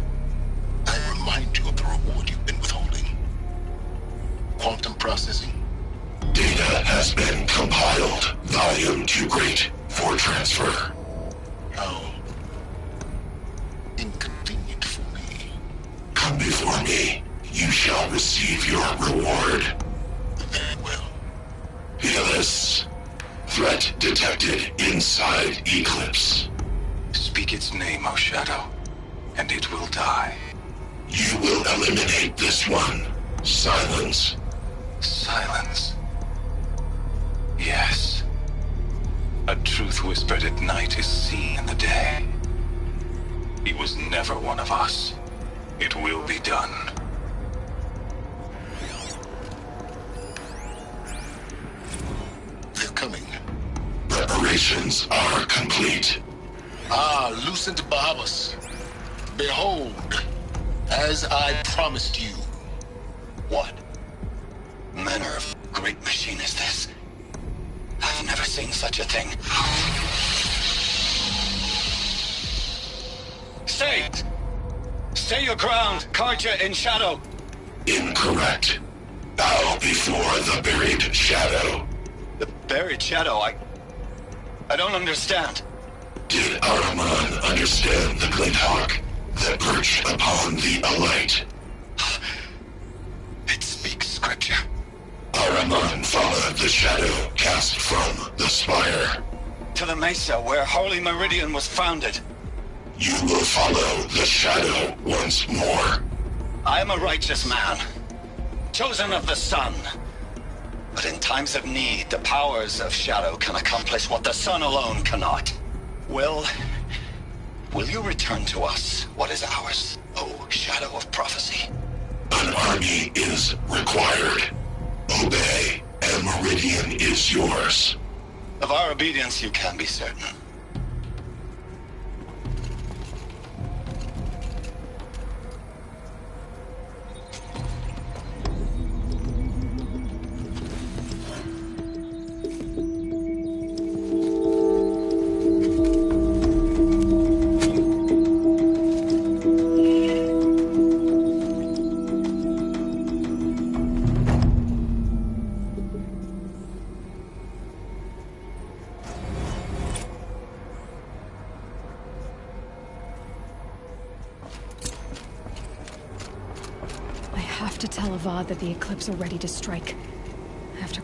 I remind you of the reward you've been withholding. Quantum processing. Data has been compiled. Volume too great for transfer. How inconvenient for me. Come before me. You shall receive your reward. Very well. Helis. Threat detected inside Eclipse. Speak its name, O Shadow, and it will die. You will eliminate this one. Silence. Silence. Yes. A truth whispered at night is seen in the day. He was never one of us. It will be done. They're coming. Preparations are complete. Ah, Lucent Bahavas. Behold, as I promised you. What manner of great machine is this? I've never seen such a thing. Stay! Stay your ground, Carja in Shadow! Incorrect. Bow before the buried shadow. The buried shadow? I don't understand. Did Ahriman understand the glint hawk that perched upon the alight? It speaks scripture. Ahriman followed the shadow cast from the spire. To the mesa where Holy Meridian was founded. You will follow the shadow once more. I am a righteous man, chosen of the sun. But in times of need, the powers of shadow can accomplish what the sun alone cannot. Will you return to us what is ours, O Shadow of Prophecy? An army is required. Obey, and Meridian is yours. Of our obedience you can be certain. I have to tell Avad that the Eclipse are ready to strike. After